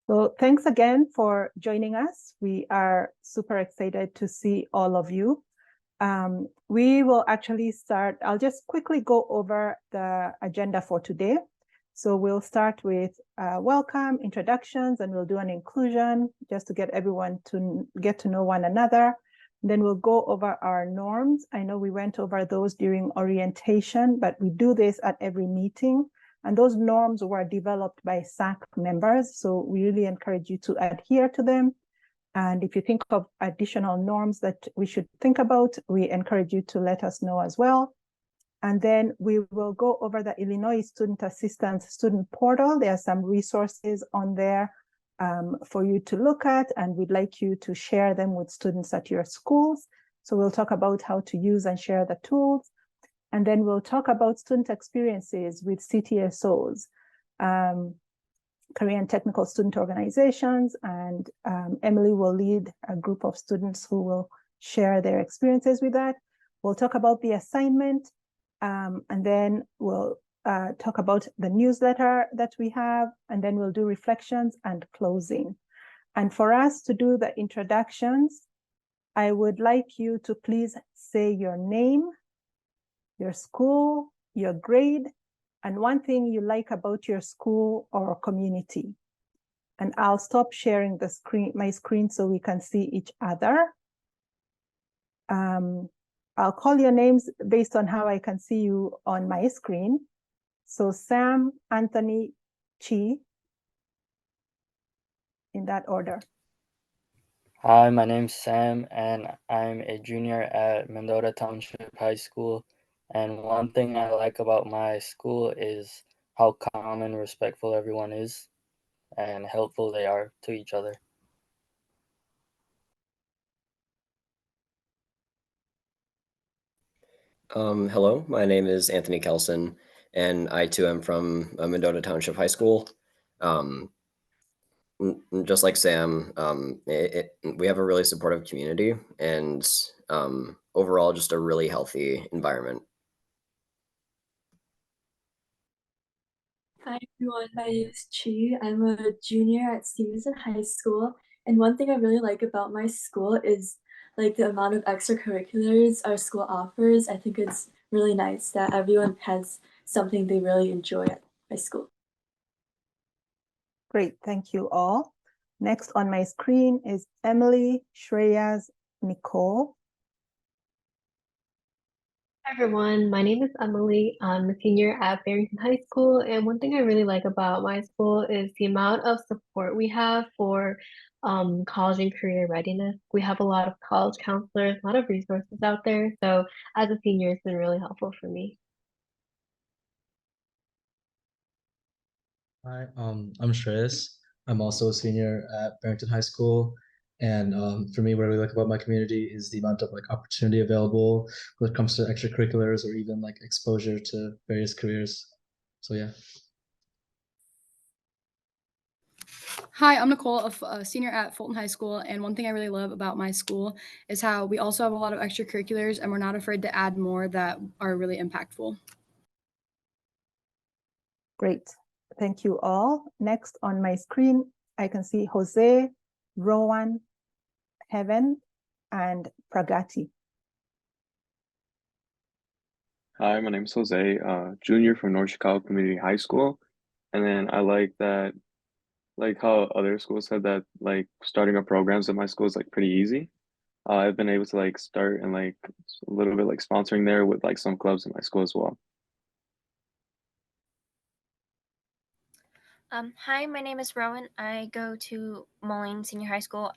So thanks again for joining us. We are super excited to see all of you. We will actually start, I'll just quickly go over the agenda for today. So we'll start with welcome, introductions, and we'll do an inclusion just to get everyone to get to know one another. Then we'll go over our norms. I know we went over those during orientation, but we do this at every meeting. And those norms were developed by ISAC members. So we really encourage you to adhere to them. And if you think of additional norms that we should think about, we encourage you to let us know as well. And then we will go over the Illinois Student Assistance Student Portal. There are some resources on there for you to look at, and we'd like you to share them with students at your schools. So we'll talk about how to use and share the tools. And then we'll talk about student experiences with CTSOs, Korean Technical Student Organizations, and Emily will lead a group of students who will share their experiences with that. We'll talk about the assignment, and then we'll talk about the newsletter that we have, and then we'll do reflections and closing. And for us to do the introductions, I would like you to please say your name, your school, your grade, and one thing you like about your school or community. And I'll stop sharing the screen, my screen, so we can see each other. I'll call your names based on how I can see you on my screen. So Sam, Anthony, Chi, in that order. Hi, my name's Sam, and I'm a junior at Mendota Township High School. And one thing I like about my school is how calm and respectful everyone is and helpful they are to each other. Hello, my name is Anthony Kelson, and I too am from Mendota Township High School. Just like Sam, we have a really supportive community and overall just a really healthy environment. Hi everyone, my name is Chi. I'm a junior at Stevenson High School, and one thing I really like about my school is like the amount of extracurriculars our school offers. I think it's really nice that everyone has something they really enjoy at my school. Great, thank you all. Next on my screen is Emily, Shreyas, Nicole. Hi everyone, my name is Emily. I'm a senior at Barrington High School, and one thing I really like about my school is the amount of support we have for college and career readiness. We have a lot of college counselors, a lot of resources out there. So as a senior, it's been really helpful for me. Hi, I'm Shreyas. I'm also a senior at Barrington High School. And for me, what I really like about my community is the amount of like opportunity available when it comes to extracurriculars or even like exposure to various careers. So yeah. Hi, I'm Nicole, a senior at Fulton High School, and one thing I really love about my school is how we also have a lot of extracurriculars, and we're not afraid to add more that are really impactful. Great, thank you all. Next on my screen, I can see Jose, Rowan, Heaven, and Pragati. Hi, my name is Jose, junior from North Chicago Community High School. And then I like that, like how other schools said that, like starting up programs at my school is like pretty easy. I've been able to like start and like a little bit like sponsoring there with like some clubs in my school as well. Hi, my name is Rowan. I go to Moline Senior High School,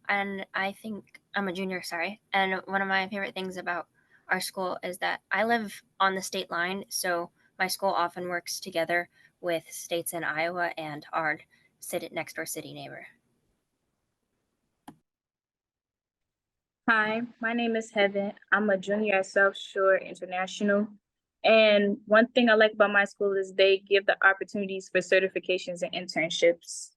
and I think I'm a junior, sorry. And one of my favorite things about our school is that I live on the state line, so my school often works together with states in Iowa and our next door city neighbor. Hi, my name is Heaven. I'm a junior at South Shore International. And one thing I like about my school is they give the opportunities for certifications and internships.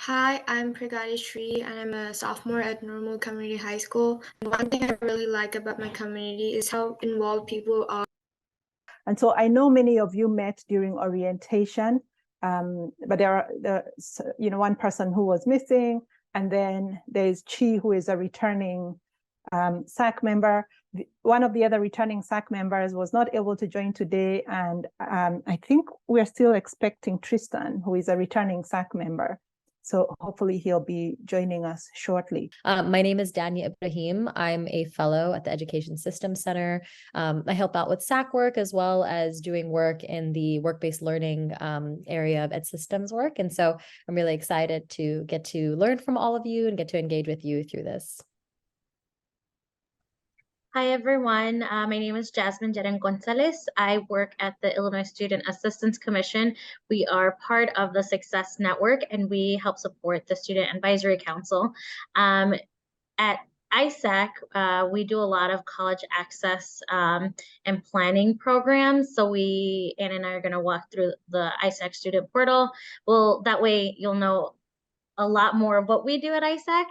Hi, I'm Pragati Sri, and I'm a sophomore at Normal Community High School. One thing I really like about my community is how involved people are. And so I know many of you met during orientation, but there's one person who was missing, and then there's Chi, who is a returning SAC member. One of the other returning SAC members was not able to join today, and I think we're still expecting Tristan, who is a returning SAC member. So hopefully he'll be joining us shortly. My name is Dania Ibrahim. I'm a fellow at the Education Systems Center. I help out with SAC work as well as doing work in the work-based learning area of Ed Systems work. And so I'm really excited to get to learn from all of you and get to engage with you through this. Hi, everyone. My name is Jasmine Jeren Gonzalez. I work at the Illinois Student Assistance Commission. We are part of the Success Network, and we help support the Student Advisory Council. At ISAC, we do a lot of college access and planning programs. So Anna and I are going to walk through the ISAC Student Portal. Well, that way you'll know a lot more of what we do at ISAC.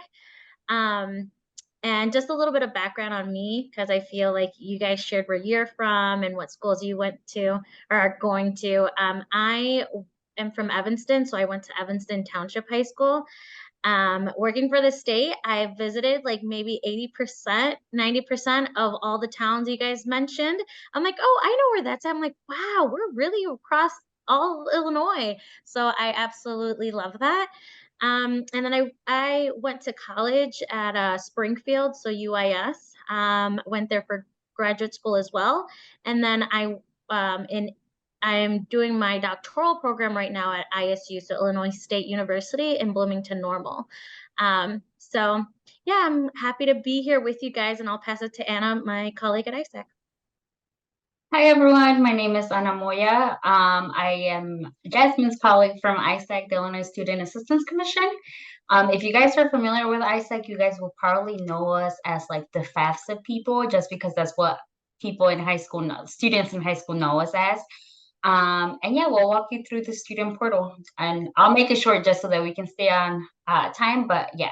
And just a little bit of background on me, because I feel like you guys shared where you're from and what schools you went to or are going to. I am from Evanston, so I went to Evanston Township High School. Working for the state, I visited like maybe 80%, 90% of all the towns you guys mentioned. I'm like, oh, I know where that's at. I'm like, wow, we're really across all Illinois. So I absolutely love that. And then I went to college at Springfield, so UIS. Went there for graduate school as well. And then I'm doing my doctoral program right now at ISU, so Illinois State University in Bloomington Normal. So yeah, I'm happy to be here with you guys, and I'll pass it to Anna, my colleague at ISAC. Hi, everyone. My name is Ana Moya. I am Jasmine's colleague from ISAC, the Illinois Student Assistance Commission. If you guys are familiar with ISAC, you guys will probably know us as like the FAFSA people, just because that's what people in high school know, students in high school know us as. And yeah, we'll walk you through the student portal, and I'll make it short just so that we can stay on time, but yeah.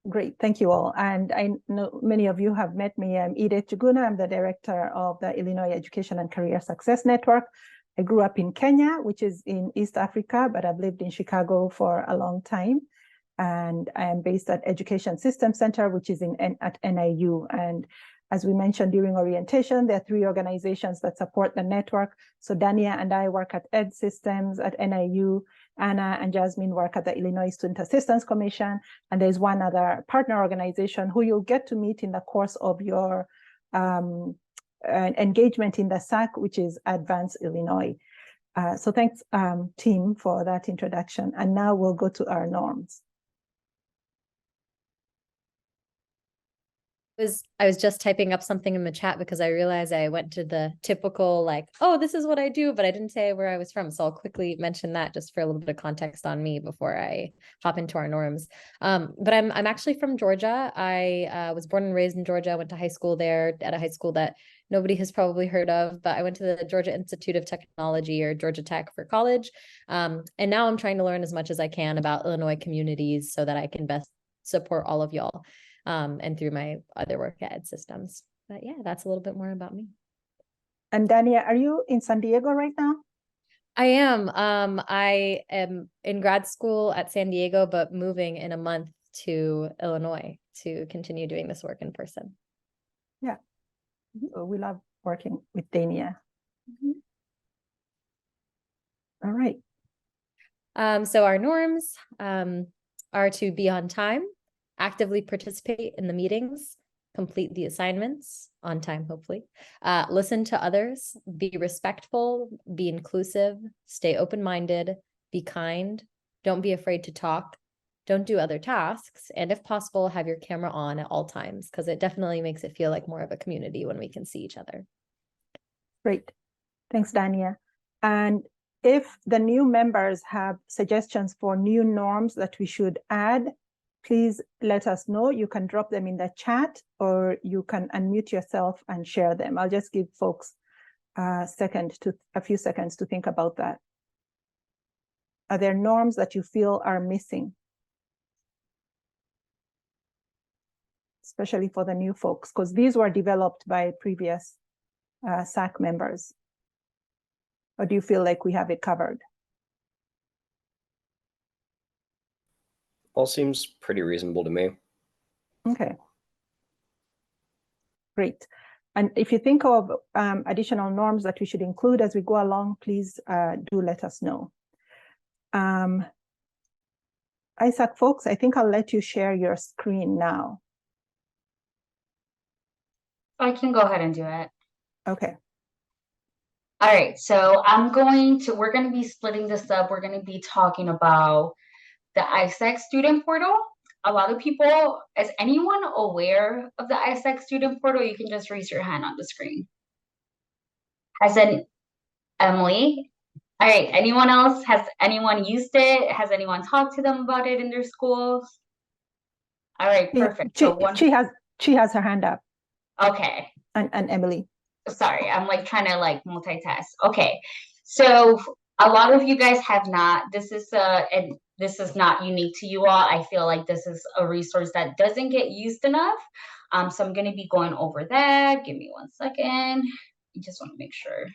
Great, thank you all. And I know many of you have met me. I'm Edith Juguna. I'm the director of the Illinois Education and Career Success Network. I grew up in Kenya, which is in East Africa, but I've lived in Chicago for a long time. And I am based at Education Systems Center, which is at NIU. And as we mentioned during orientation, there are 3 organizations that support the network. So Dania and I work at Ed Systems at NIU. Anna and Jasmine work at the Illinois Student Assistance Commission. And there's one other partner organization who you'll get to meet in the course of your engagement in the SAC, which is Advance Illinois. So thanks, team, for that introduction. And now we'll go to our norms. I was just typing up something in the chat because I realized I went to the typical like, oh, this is what I do, but I didn't say where I was from. So I'll quickly mention that just for a little bit of context on me before I hop into our norms. But I'm actually from Georgia. I was born and raised in Georgia. I went to high school there at a high school that nobody has probably heard of, but I went to the Georgia Institute of Technology, or Georgia Tech, for college. And now I'm trying to learn as much as I can about Illinois communities so that I can best support all of y'all. And through my other work at Ed Systems. But yeah, that's a little bit more about me. And Dania, are you in San Diego right now? I am. I am in grad school at San Diego, but moving in a month to Illinois to continue doing this work in person. Yeah. So we love working with Dania. All right. So our norms are to be on time, actively participate in the meetings, complete the assignments on time, hopefully, listen to others, be respectful, be inclusive, stay open-minded, be kind, don't be afraid to talk, don't do other tasks, and if possible, have your camera on at all times, because it definitely makes it feel like more of a community when we can see each other. Great. Thanks, Dania. And if the new members have suggestions for new norms that we should add, please let us know. You can drop them in the chat, or you can unmute yourself and share them. I'll just give folks a few seconds to think about that. Are there norms that you feel are missing? Especially for the new folks, because these were developed by previous SAC members. Or do you feel like we have it covered? All seems pretty reasonable to me. Okay. Great. And if you think of additional norms that we should include as we go along, please do let us know. ISAC folks, I think I'll let you share your screen now. I can go ahead and do it. Okay. All right, so we're going to be splitting this up. We're going to be talking about the ISAC Student Portal. A lot of people, is anyone aware of the ISAC Student Portal? You can just raise your hand on the screen. Emily? All right, anyone else? Has anyone used it? Has anyone talked to them about it in their schools? All right, perfect. She has her hand up. Okay. And Emily. Sorry, I'm like trying to like multitask. Okay, so a lot of you guys have not. This is not unique to you all. I feel like this is a resource that doesn't get used enough. So I'm going to be going over that. Give me 1 second. I just want to make sure.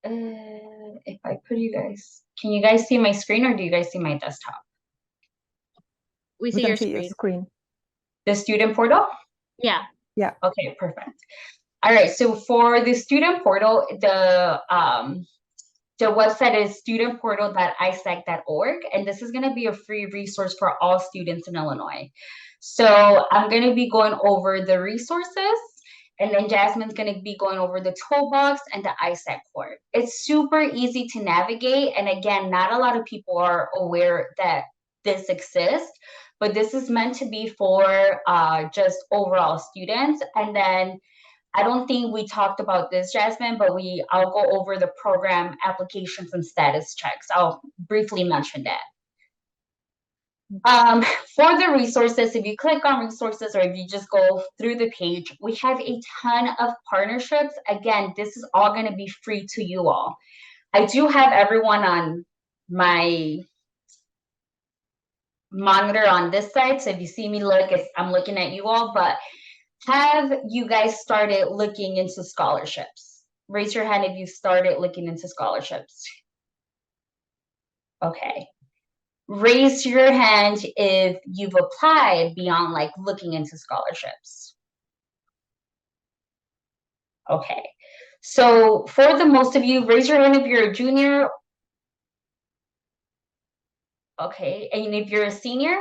If I put you guys, can you guys see my screen or do you guys see my desktop? We see your screen. The student portal? Yeah. Yeah. Okay, perfect. All right, so for the student portal, the website is studentportal.isac.org, and this is going to be a free resource for all students in Illinois. So I'm going to be going over the resources, and then Jasmine's going to be going over the toolbox and the ISAC core. It's super easy to navigate, and again, not a lot of people are aware that this exists, but this is meant to be for just overall students. And then I don't think we talked about this, Jasmine, but I'll go over the program applications and status checks. I'll briefly mention that. For the resources, if you click on resources or if you just go through the page, we have a ton of partnerships. Again, this is all going to be free to you all. I do have everyone on my monitor on this side, so if you see me look, I'm looking at you all, but have you guys started looking into scholarships? Raise your hand if you started looking into scholarships. Okay. Raise your hand if you've applied beyond like looking into scholarships. Okay. So for the most of you, raise your hand if you're a junior. Okay, and if you're a senior?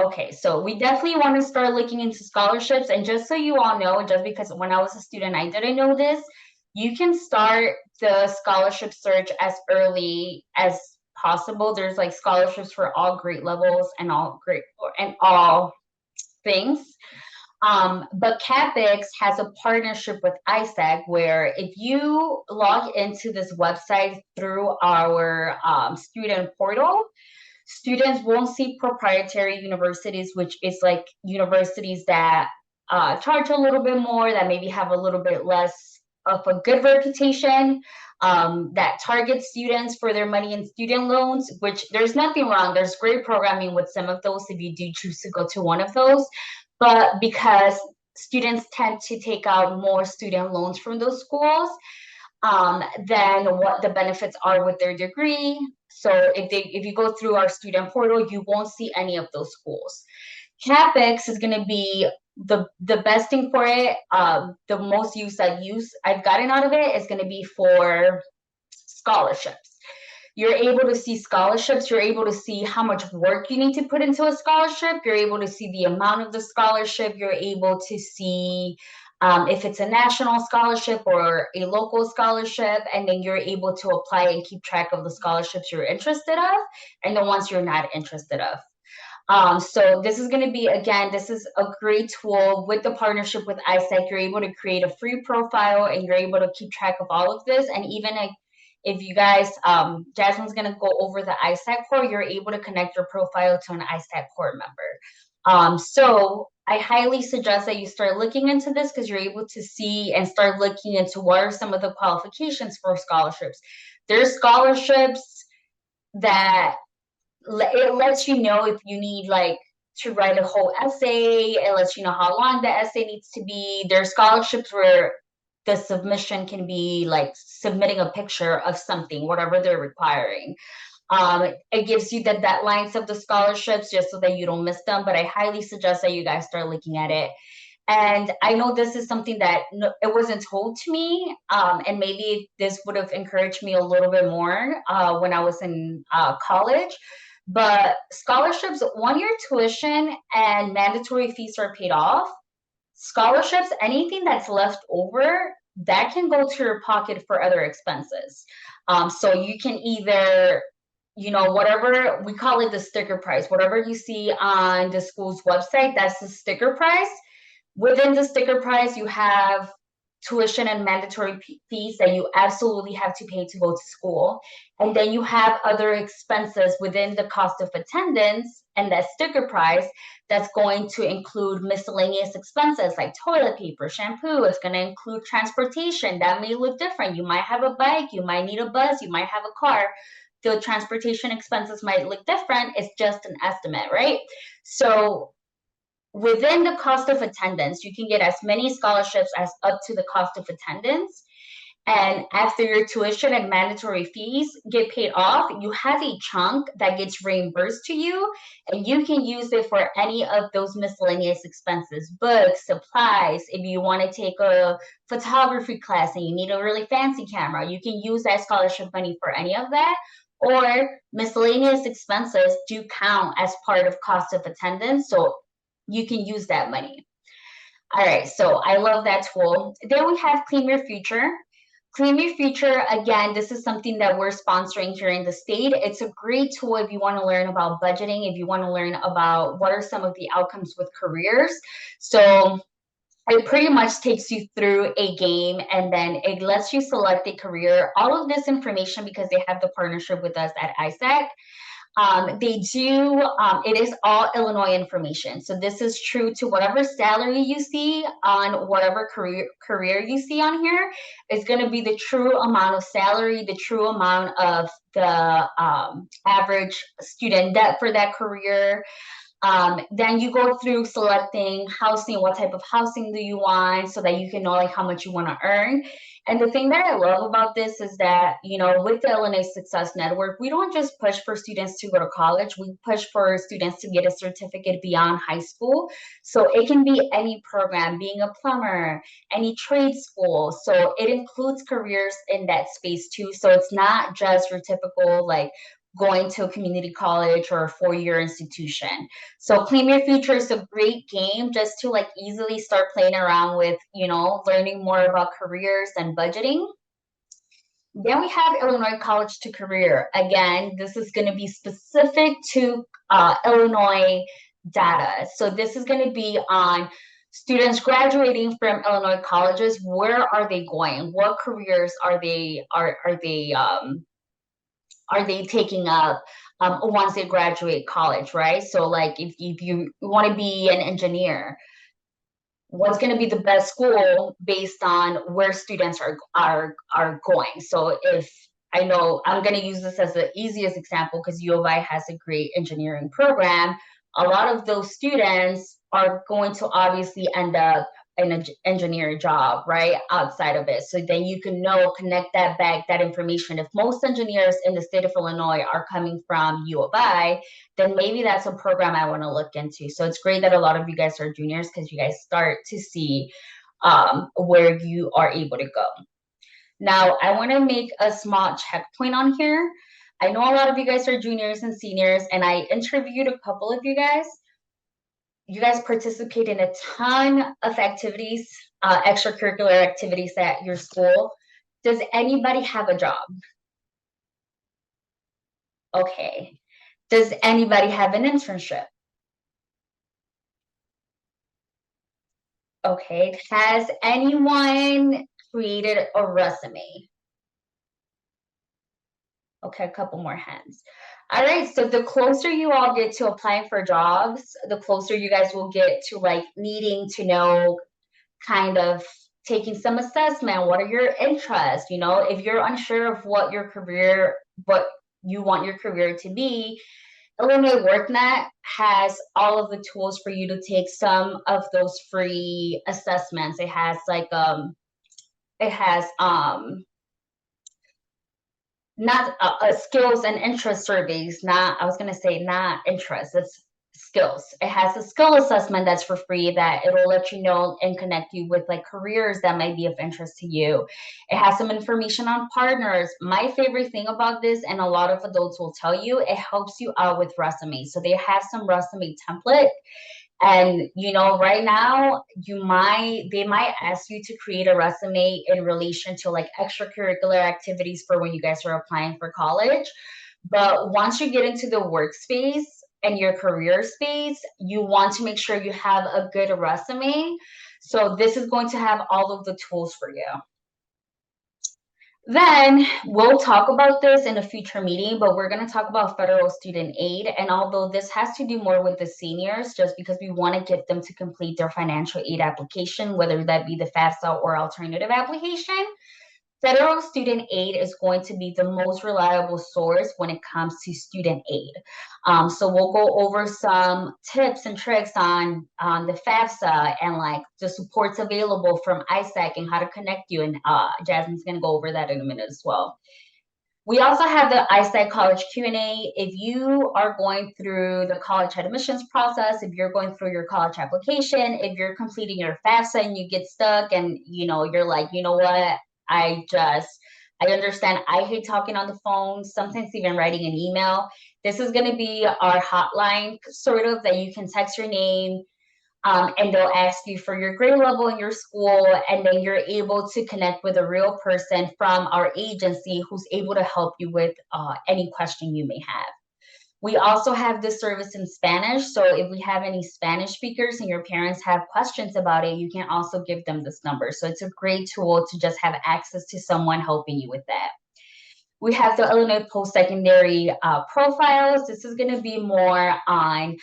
Okay, so we definitely want to start looking into scholarships. And just so you all know, just because when I was a student, I didn't know this, you can start the scholarship search as early as possible. There's like scholarships for all grade levels and all things. But CAPEX has a partnership with ISAC where if you log into this website through our student portal, students won't see proprietary universities, which is like universities that charge a little bit more, that maybe have a little bit less of a good reputation, that target students for their money in student loans, which there's nothing wrong. There's great programming with some of those if you do choose to go to one of those. But because students tend to take out more student loans from those schools than what the benefits are with their degree. So if you go through our student portal, you won't see any of those schools. CAPEX is going to be the best thing for it. The most use I've gotten out of it is going to be for scholarships. You're able to see scholarships. You're able to see how much work you need to put into a scholarship. You're able to see the amount of the scholarship. You're able to see if it's a national scholarship or a local scholarship, and then you're able to apply and keep track of the scholarships you're interested of and the ones you're not interested of. So this is going to be, again, this is a great tool with the partnership with ISAC. You're able to create a free profile and you're able to keep track of all of this. And even if you guys, Jasmine's going to go over the ISAC core, you're able to connect your profile to an ISAC core member. So I highly suggest that you start looking into this because you're able to see and start looking into what are some of the qualifications for scholarships. There's scholarships that it lets you know if you need like to write a whole essay. It lets you know how long the essay needs to be. There's scholarships where the submission can be like submitting a picture of something, whatever they're requiring. It gives you the deadlines of the scholarships just so that you don't miss them, but I highly suggest that you guys start looking at it. And I know this is something that it wasn't told to me, and maybe this would have encouraged me a little bit more when I was in college. But scholarships, 1 year tuition and mandatory fees are paid off. Scholarships, anything that's left over, that can go to your pocket for other expenses. So you can either, whatever we call it, the sticker price, whatever you see on the school's website, that's the sticker price. Within the sticker price, you have tuition and mandatory fees that you absolutely have to pay to go to school. And then you have other expenses within the cost of attendance and that sticker price that's going to include miscellaneous expenses like toilet paper, shampoo. It's going to include transportation. That may look different. You might have a bike, you might need a bus, you might have a car. The transportation expenses might look different. It's just an estimate, right? So within the cost of attendance, you can get as many scholarships as up to the cost of attendance. And after your tuition and mandatory fees get paid off, you have a chunk that gets reimbursed to you, and you can use it for any of those miscellaneous expenses, books, supplies. If you want to take a photography class and you need a really fancy camera, you can use that scholarship money for any of that. Or miscellaneous expenses do count as part of cost of attendance, so you can use that money. All right, so I love that tool. Then we have Claim Your Future. Claim Your Future, again, this is something that we're sponsoring here in the state. It's a great tool if you want to learn about budgeting, if you want to learn about what are some of the outcomes with careers. So it pretty much takes you through a game, and then it lets you select a career. All of this information, because they have the partnership with us at ISAC, it is all Illinois information. So this is true to whatever salary you see on whatever career you see on here. It's going to be the true amount of salary, the true amount of the average student debt for that career. Then you go through selecting housing, what type of housing do you want, so that you can know like how much you want to earn. And the thing that I love about this is that, with the Illinois Success Network, we don't just push for students to go to college, we push for students to get a certificate beyond high school. So it can be any program, being a plumber, any trade school. So it includes careers in that space too. So it's not just your typical like going to a community college or a four-year institution. So Claim Your Future is a great game just to like easily start playing around with, learning more about careers and budgeting. Then we have Illinois College to Career. Again, this is going to be specific to Illinois data. So this is going to be on students graduating from Illinois colleges. Where are they going? What careers are they taking up once they graduate college, right? So like if you want to be an engineer, what's going to be the best school based on where students are going? So if I know, I'm going to use this as the easiest example because U of I has a great engineering program. A lot of those students are going to obviously end up in an engineering job, right, outside of it. So then you can connect that information. If most engineers in the state of Illinois are coming from U of I, then maybe that's a program I want to look into. So it's great that a lot of you guys are juniors because you guys start to see where you are able to go. Now, I want to make a small checkpoint on here. I know a lot of you guys are juniors and seniors, and I interviewed a couple of you guys. You guys participate in a ton of activities, extracurricular activities at your school. Does anybody have a job? Okay. Does anybody have an internship? Okay. Has anyone created a resume? Okay, a couple more hands. All right, so the closer you all get to applying for jobs, the closer you guys will get to like needing to know, kind of taking some assessment. What are your interests? You know, if you're unsure of what you want your career to be, Illinois WorkNet has all of the tools for you to take some of those free assessments. It has not skills and interest surveys, not, I was going to say not interest, it's skills. It has a skill assessment that's for free that it'll let you know and connect you with like careers that might be of interest to you. It has some information on partners. My favorite thing about this, and a lot of adults will tell you, it helps you out with resumes. So they have some resume template. And you know, right now they might ask you to create a resume in relation to like extracurricular activities for when you guys are applying for college. But once you get into the workspace and your career space, you want to make sure you have a good resume. So this is going to have all of the tools for you. Then we'll talk about this in a future meeting, but we're going to talk about federal student aid. And although this has to do more with the seniors, just because we want to get them to complete their financial aid application, whether that be the FAFSA or alternative application, federal student aid is going to be the most reliable source when it comes to student aid. So we'll go over some tips and tricks on the FAFSA and like the supports available from ISAC and how to connect you. And Jasmine's going to go over that in a minute as well. We also have the ISAC College Q&A. If you are going through the college admissions process, if you're going through your college application, if you're completing your FAFSA and you get stuck and you know you're like, you know what, I understand. I hate talking on the phone, sometimes even writing an email. This is going to be our hotline, sort of, that you can text your name and they'll ask you for your grade level in your school. And then you're able to connect with a real person from our agency who's able to help you with any question you may have. We also have this service in Spanish. So if we have any Spanish speakers and your parents have questions about it, you can also give them this number. So it's a great tool to just have access to someone helping you with that. We have the Illinois post-secondary profiles. This is going to be more on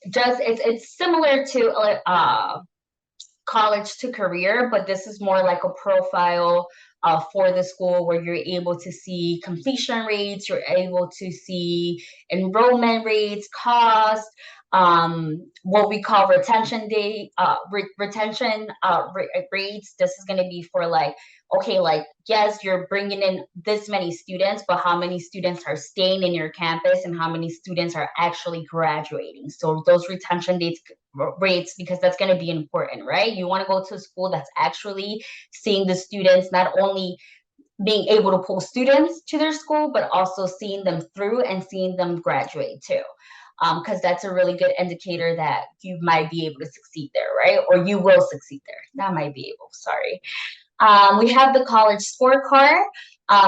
it's similar to college to career, but this is more like a profile for the school where you're able to see completion rates, you're able to see enrollment rates, cost, what we call retention rates. This is going to be for like, okay, like, yes, you're bringing in this many students, but how many students are staying in your campus and how many students are actually graduating? So those retention rates, because that's going to be important, right? You want to go to a school that's actually seeing the students, not only being able to pull students to their school, but also seeing them through and seeing them graduate too. Because that's a really good indicator that you might be able to succeed there, right? Or you will succeed there. Not might be able, sorry. We have the college scorecard.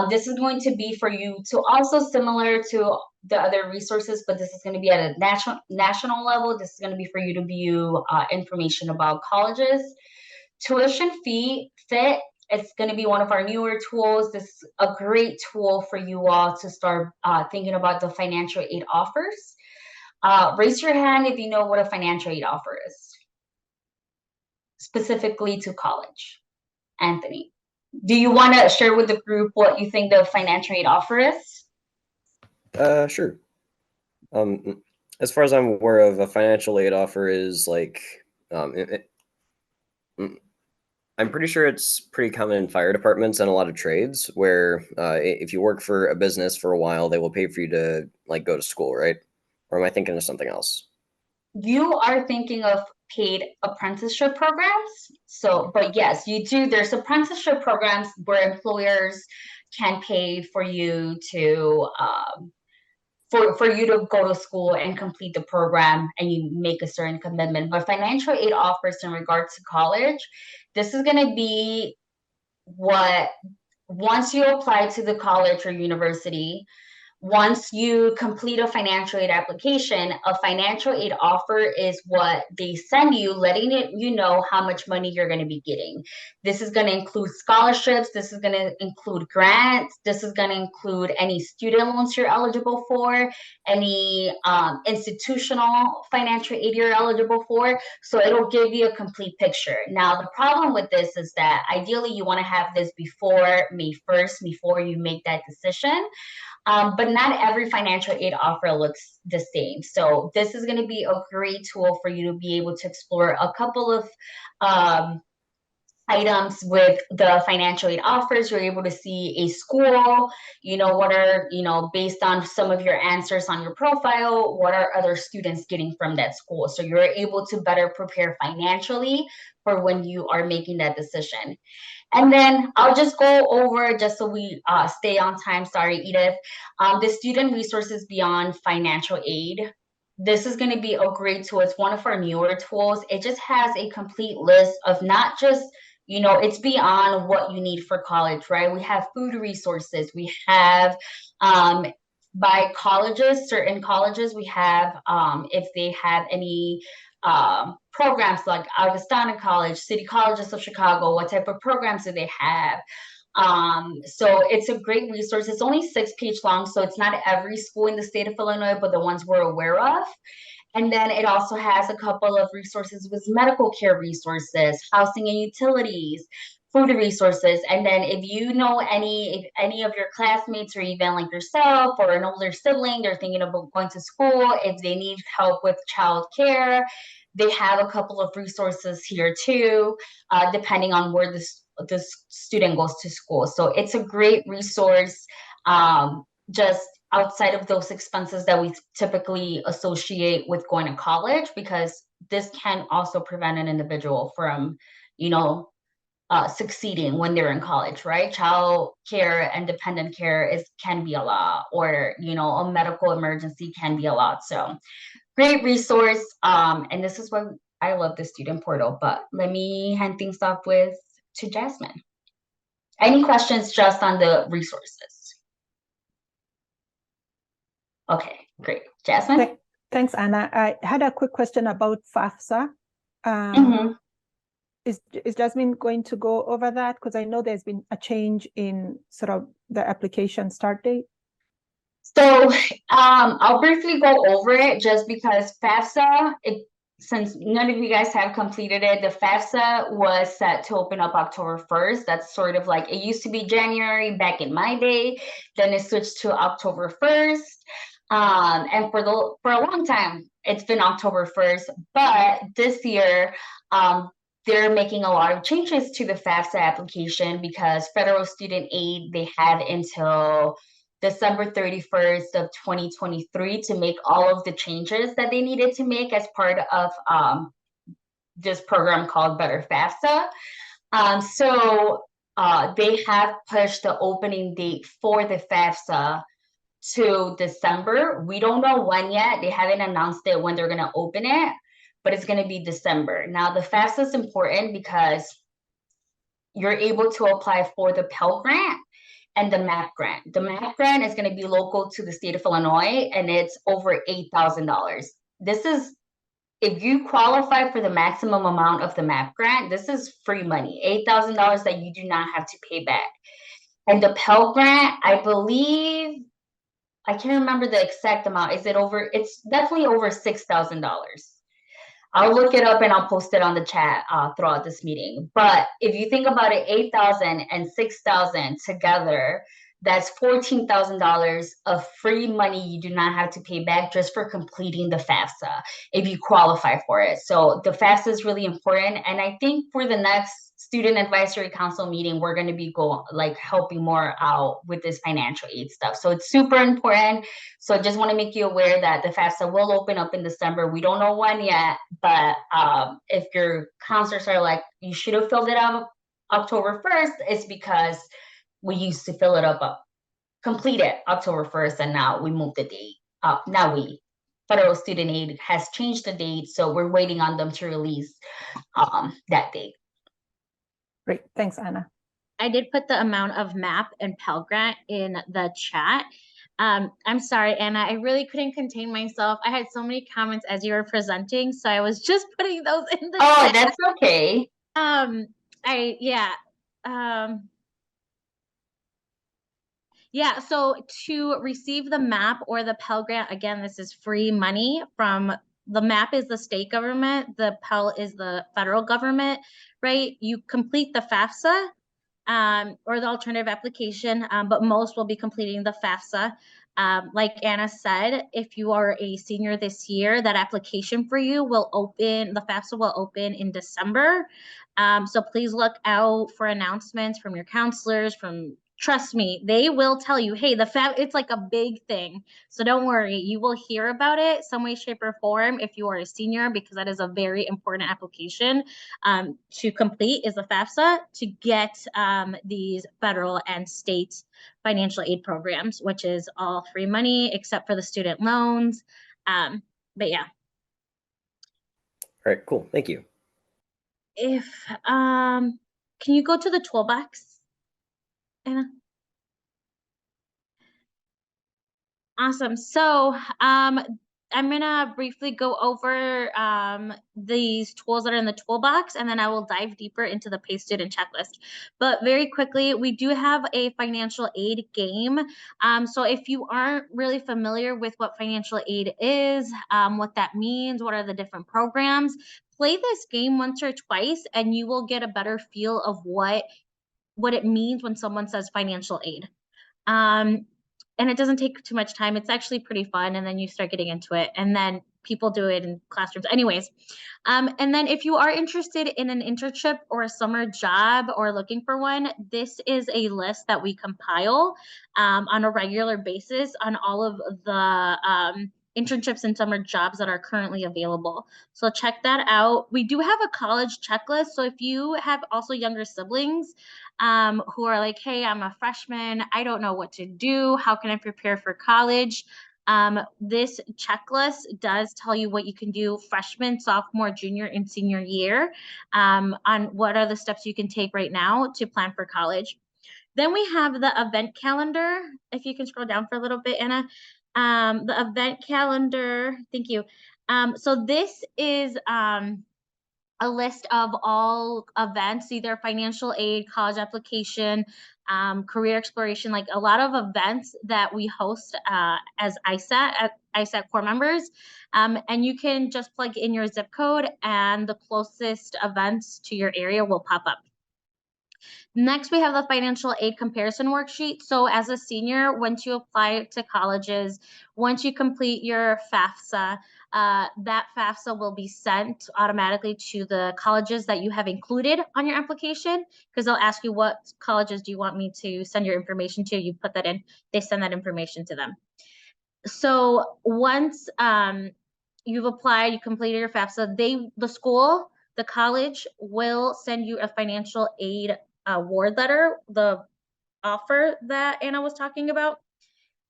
This is going to be for you to also, similar to the other resources, but this is going to be at a national level. This is going to be for you to view information about colleges. Tuition fee fit. It's going to be one of our newer tools. This is a great tool for you all to start thinking about the financial aid offers. Raise your hand if you know what a financial aid offer is, specifically to college. Anthony, do you want to share with the group what you think the financial aid offer is? Sure. As far as I'm aware of, a financial aid offer is like, I'm pretty sure it's pretty common in fire departments and a lot of trades where if you work for a business for a while, they will pay for you to like go to school, right? Or am I thinking of something else? You are thinking of paid apprenticeship programs. So, but yes, you do. There's apprenticeship programs where employers can pay for you to for you to go to school and complete the program, and you make a certain commitment. But financial aid offers in regards to college, this is going to be what, once you apply to the college or university, once you complete a financial aid application, a financial aid offer is what they send you, letting you know how much money you're going to be getting. This is going to include scholarships. This is going to include grants. This is going to include any student loans you're eligible for, any institutional financial aid you're eligible for. So it'll give you a complete picture. Now, the problem with this is that ideally you want to have this before May 1st, before you make that decision. But not every financial aid offer looks the same. So this is going to be a great tool for you to be able to explore a couple of items with the financial aid offers. You're able to see a school, what are, based on some of your answers on your profile, what are other students getting from that school? So you're able to better prepare financially for when you are making that decision. And then I'll just go over, just so we stay on time, sorry, Edith, the student resources beyond financial aid. This is going to be a great tool. It's one of our newer tools. It just has a complete list of not just, it's beyond what you need for college, right? We have food resources. We have, by colleges, certain colleges, we have, if they have any programs like Augustana College, City Colleges of Chicago, what type of programs do they have? So it's a great resource. It's only 6-page long, so it's not every school in the state of Illinois, but the ones we're aware of. And then it also has a couple of resources with medical care resources, housing and utilities, food resources. And then if you know if any of your classmates or even like yourself or an older sibling, they're thinking about going to school, if they need help with childcare, they have a couple of resources here too, depending on where the student goes to school. So it's a great resource, just outside of those expenses that we typically associate with going to college, because this can also prevent an individual from, succeeding when they're in college, right? Child care and dependent care can be a lot, or, a medical emergency can be a lot. So great resource. And this is why I love the student portal, but let me hand things off to Jasmine. Any questions just on the resources? Okay, great. Jasmine? Thanks, Anna. I had a quick question about FAFSA. Is Jasmine going to go over that? Because I know there's been a change in sort of the application start date. So I'll briefly go over it, just because FAFSA, since none of you guys have completed it, the FAFSA was set to open up October 1st. That's sort of like, it used to be January back in my day, then it switched to October 1st. And for a long time, it's been October 1st, but this year, they're making a lot of changes to the FAFSA application, because federal student aid, they had until December 31st of 2023 to make all of the changes that they needed to make as part of this program called Better FAFSA. So they have pushed the opening date for the FAFSA to December. We don't know when yet. They haven't announced it when they're going to open it, but it's going to be December. Now, the FAFSA is important because you're able to apply for the Pell Grant and the MAP grant. The MAP grant is going to be local to the state of Illinois, and it's over $8,000. This is, if you qualify for the maximum amount of the MAP grant, this is free money, $8,000 that you do not have to pay back. And the Pell Grant, I believe, I can't remember the exact amount. It's definitely over $6,000. I'll look it up and I'll post it on the chat throughout this meeting. But if you think about it, 8,000 and 6,000 together, that's $14,000 of free money you do not have to pay back just for completing the FAFSA if you qualify for it. So the FAFSA is really important. And I think for the next Student Advisory Council meeting, we're going to be helping more out with this financial aid stuff. So it's super important. So I just want to make you aware that the FAFSA will open up in December. We don't know when yet, but if your counselors are like, you should have filled it out October 1st, it's because we used to fill it up, complete it October 1st, and now we moved the date up. Federal student aid has changed the date, so we're waiting on them to release that date. Great, thanks, Anna. I did put the amount of MAP and Pell Grant in the chat. I'm sorry, Anna, I really couldn't contain myself. I had so many comments as you were presenting, so I was just putting those in the Oh, chat. that's okay. Yeah, so to receive the MAP or the Pell Grant, again, this is free money from the MAP is the state government, the Pell is the federal government, right? You complete the FAFSA or the alternative application, but most will be completing the FAFSA. Like Anna said, if you are a senior this year, that application for you will open, the FAFSA will open in December. So please look out for announcements from your counselors, trust me, they will tell you, hey, it's like a big thing. So don't worry, you will hear about it some way, shape, or form if you are a senior, because that is a very important application to complete is the FAFSA to get these federal and state financial aid programs, which is all free money except for the student loans. But yeah. All right, cool. Thank you. Can you go to the toolbox, Anna? Awesome. So I'm gonna briefly go over these tools that are in the toolbox, and then I will dive deeper into the PACE student checklist. But very quickly, we do have a financial aid game. So if you aren't really familiar with what financial aid is, what that means, what are the different programs, play this game once or twice, and you will get a better feel of what it means when someone says financial aid. And it doesn't take too much time. It's actually pretty fun. And then you start getting into it. And then people do it in classrooms. Anyways, and then if you are interested in an internship or a summer job or looking for one, this is a list that we compile on a regular basis on all of the internships and summer jobs that are currently available. So check that out. We do have a college checklist. So if you have also younger siblings, who are like, hey, I'm a freshman, I don't know what to do, how can I prepare for college? This checklist does tell you what you can do freshman, sophomore, junior, and senior year on what are the steps you can take right now to plan for college. Then we have the event calendar. If you can scroll down for a little bit, Anna. The event calendar, thank you. So this is a list of all events, either financial aid, college application, career exploration, like a lot of events that we host as ISAC core members. And you can just plug in your zip code and the closest events to your area will pop up. Next, we have the financial aid comparison worksheet. So as a senior, once you apply to colleges, once you complete your FAFSA, that FAFSA will be sent automatically to the colleges that you have included on your application, because they'll ask you what colleges do you want me to send your information to. You put that in, they send that information to them. So once you've applied, you completed your FAFSA, the college will send you a financial aid award letter, the offer that Anna was talking about.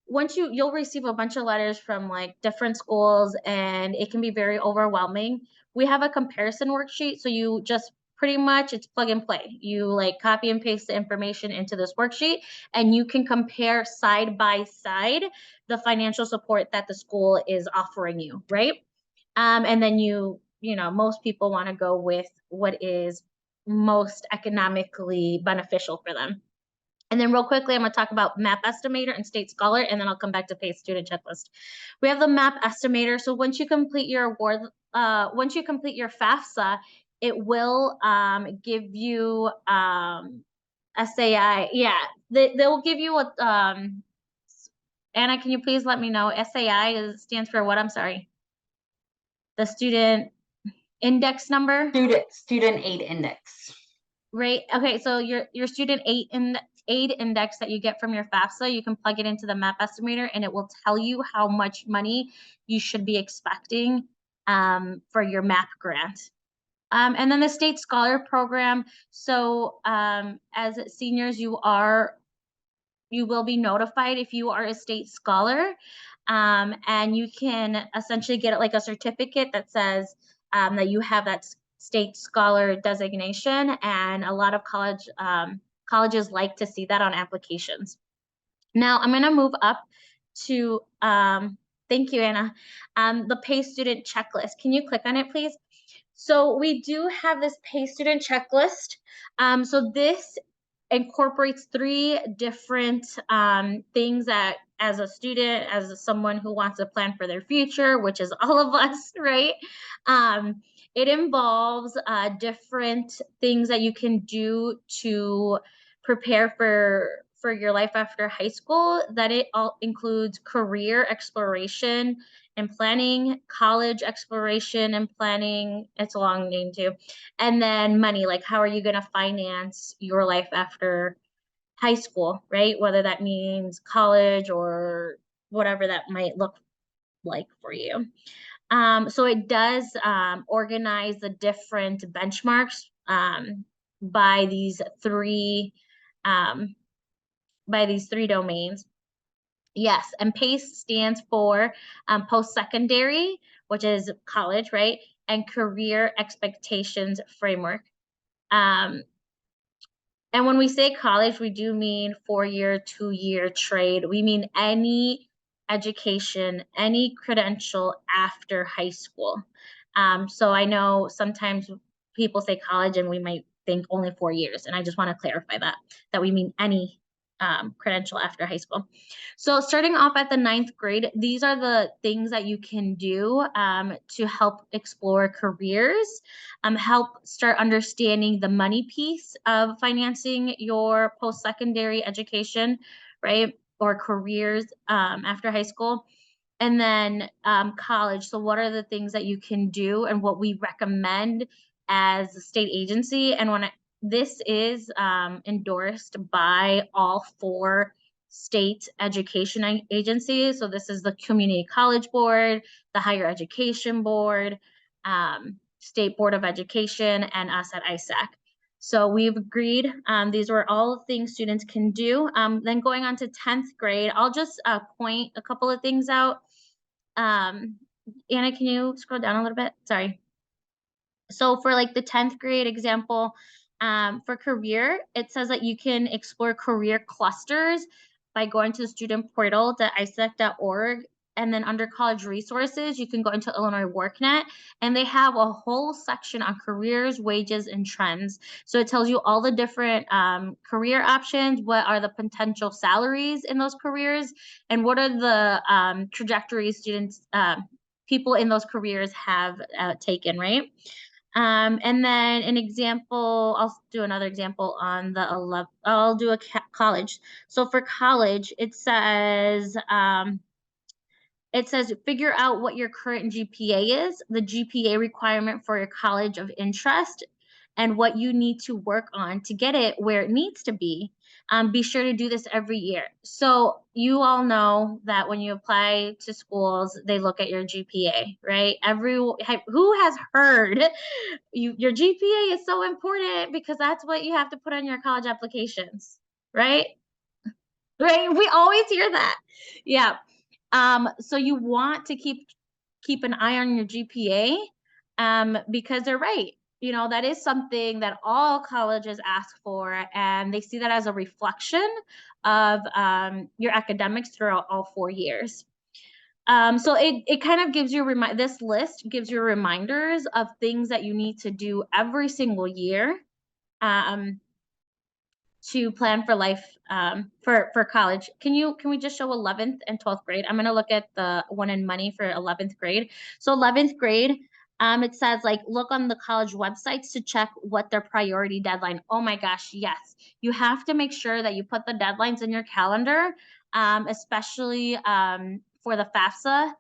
Once you'll receive a bunch of letters from like different schools, and it can be very overwhelming. We have a comparison worksheet, so you just pretty much, it's plug and play. You like copy and paste the information into this worksheet, and you can compare side by side the financial support that the school is offering you, right? And then you know, most people want to go with what is most economically beneficial for them. And then real quickly, I'm going to talk about MAP estimator and state scholar, and then I'll come back to PACE student checklist. We have the MAP estimator. So once you complete your award, once you complete your FAFSA, it will give you SAI. Yeah, they'll give you a, Anna, can you please let me know? SAI stands for what? I'm sorry. The student index number? Student aid index. Right. Okay. So your student aid index that you get from your FAFSA, you can plug it into the MAP estimator, and it will tell you how much money you should be expecting for your MAP grant. And then the state scholar program. So as seniors, you will be notified if you are a state scholar, and you can essentially get like a certificate that says that you have that state scholar designation, and a lot of colleges like to see that on applications. Now I'm going to move up to, thank you, Anna, the Pay Student Checklist. Can you click on it, please? So we do have this Pay Student Checklist. So this incorporates 3 different things that, as a student, as someone who wants to plan for their future, which is all of us, right? It involves different things that you can do to prepare for your life after high school. That it all includes career exploration and planning, college exploration and planning. It's a long name too. And then money, like how are you going to finance your life after high school, right? Whether that means college or whatever that might look like for you. So it does organize the different benchmarks by these 3 domains. Yes, and PACE stands for post-secondary, which is college, right? And career expectations framework. And when we say college, we do mean 4-year, 2-year trade. We mean any education, any credential after high school. So I know sometimes people say college and we might think only 4 years. And I just want to clarify that we mean any credential after high school. So starting off at the 9th grade, these are the things that you can do to help explore careers, help start understanding the money piece of financing your post-secondary education, right? Or careers after high school. And then college. So what are the things that you can do and what we recommend as a state agency? And this is endorsed by all 4 state education agencies. So this is the Community College Board, the Higher Education Board, State Board of Education, and us at ISAC. So we've agreed. These were all things students can do. Then going on to 10th grade, I'll just point a couple of things out. Anna, can you scroll down a little bit? Sorry. So for like the 10th grade example, for career, it says that you can explore career clusters by going to the student portal to isac.org. And then under college resources, you can go into Illinois WorkNet, and they have a whole section on careers, wages, and trends. So it tells you all the different career options, what are the potential salaries in those careers, and what are the trajectories students, people in those careers have taken, right? And then an example, I'll do another example on the 11th. I'll do a college. So for college, it says figure out what your current GPA is, the GPA requirement for your college of interest, and what you need to work on to get it where it needs to be. Be sure to do this every year. So you all know that when you apply to schools, they look at your GPA, right? Who has heard your GPA is so important because that's what you have to put on your college applications, right? Right? We always hear that. Yeah. So you want to keep an eye on your GPA because they're right. You know, that is something that all colleges ask for, and they see that as a reflection of your academics throughout all 4 years. So it kind of gives you this list gives you reminders of things that you need to do every single year to plan for life for college. Can we just show 11th and 12th grade? I'm going to look at the one in money for 11th grade. So 11th grade, it says like look on the college websites to check what their priority deadline. Oh my gosh, yes. You have to make sure that you put the deadlines in your calendar, especially for the FAFSA.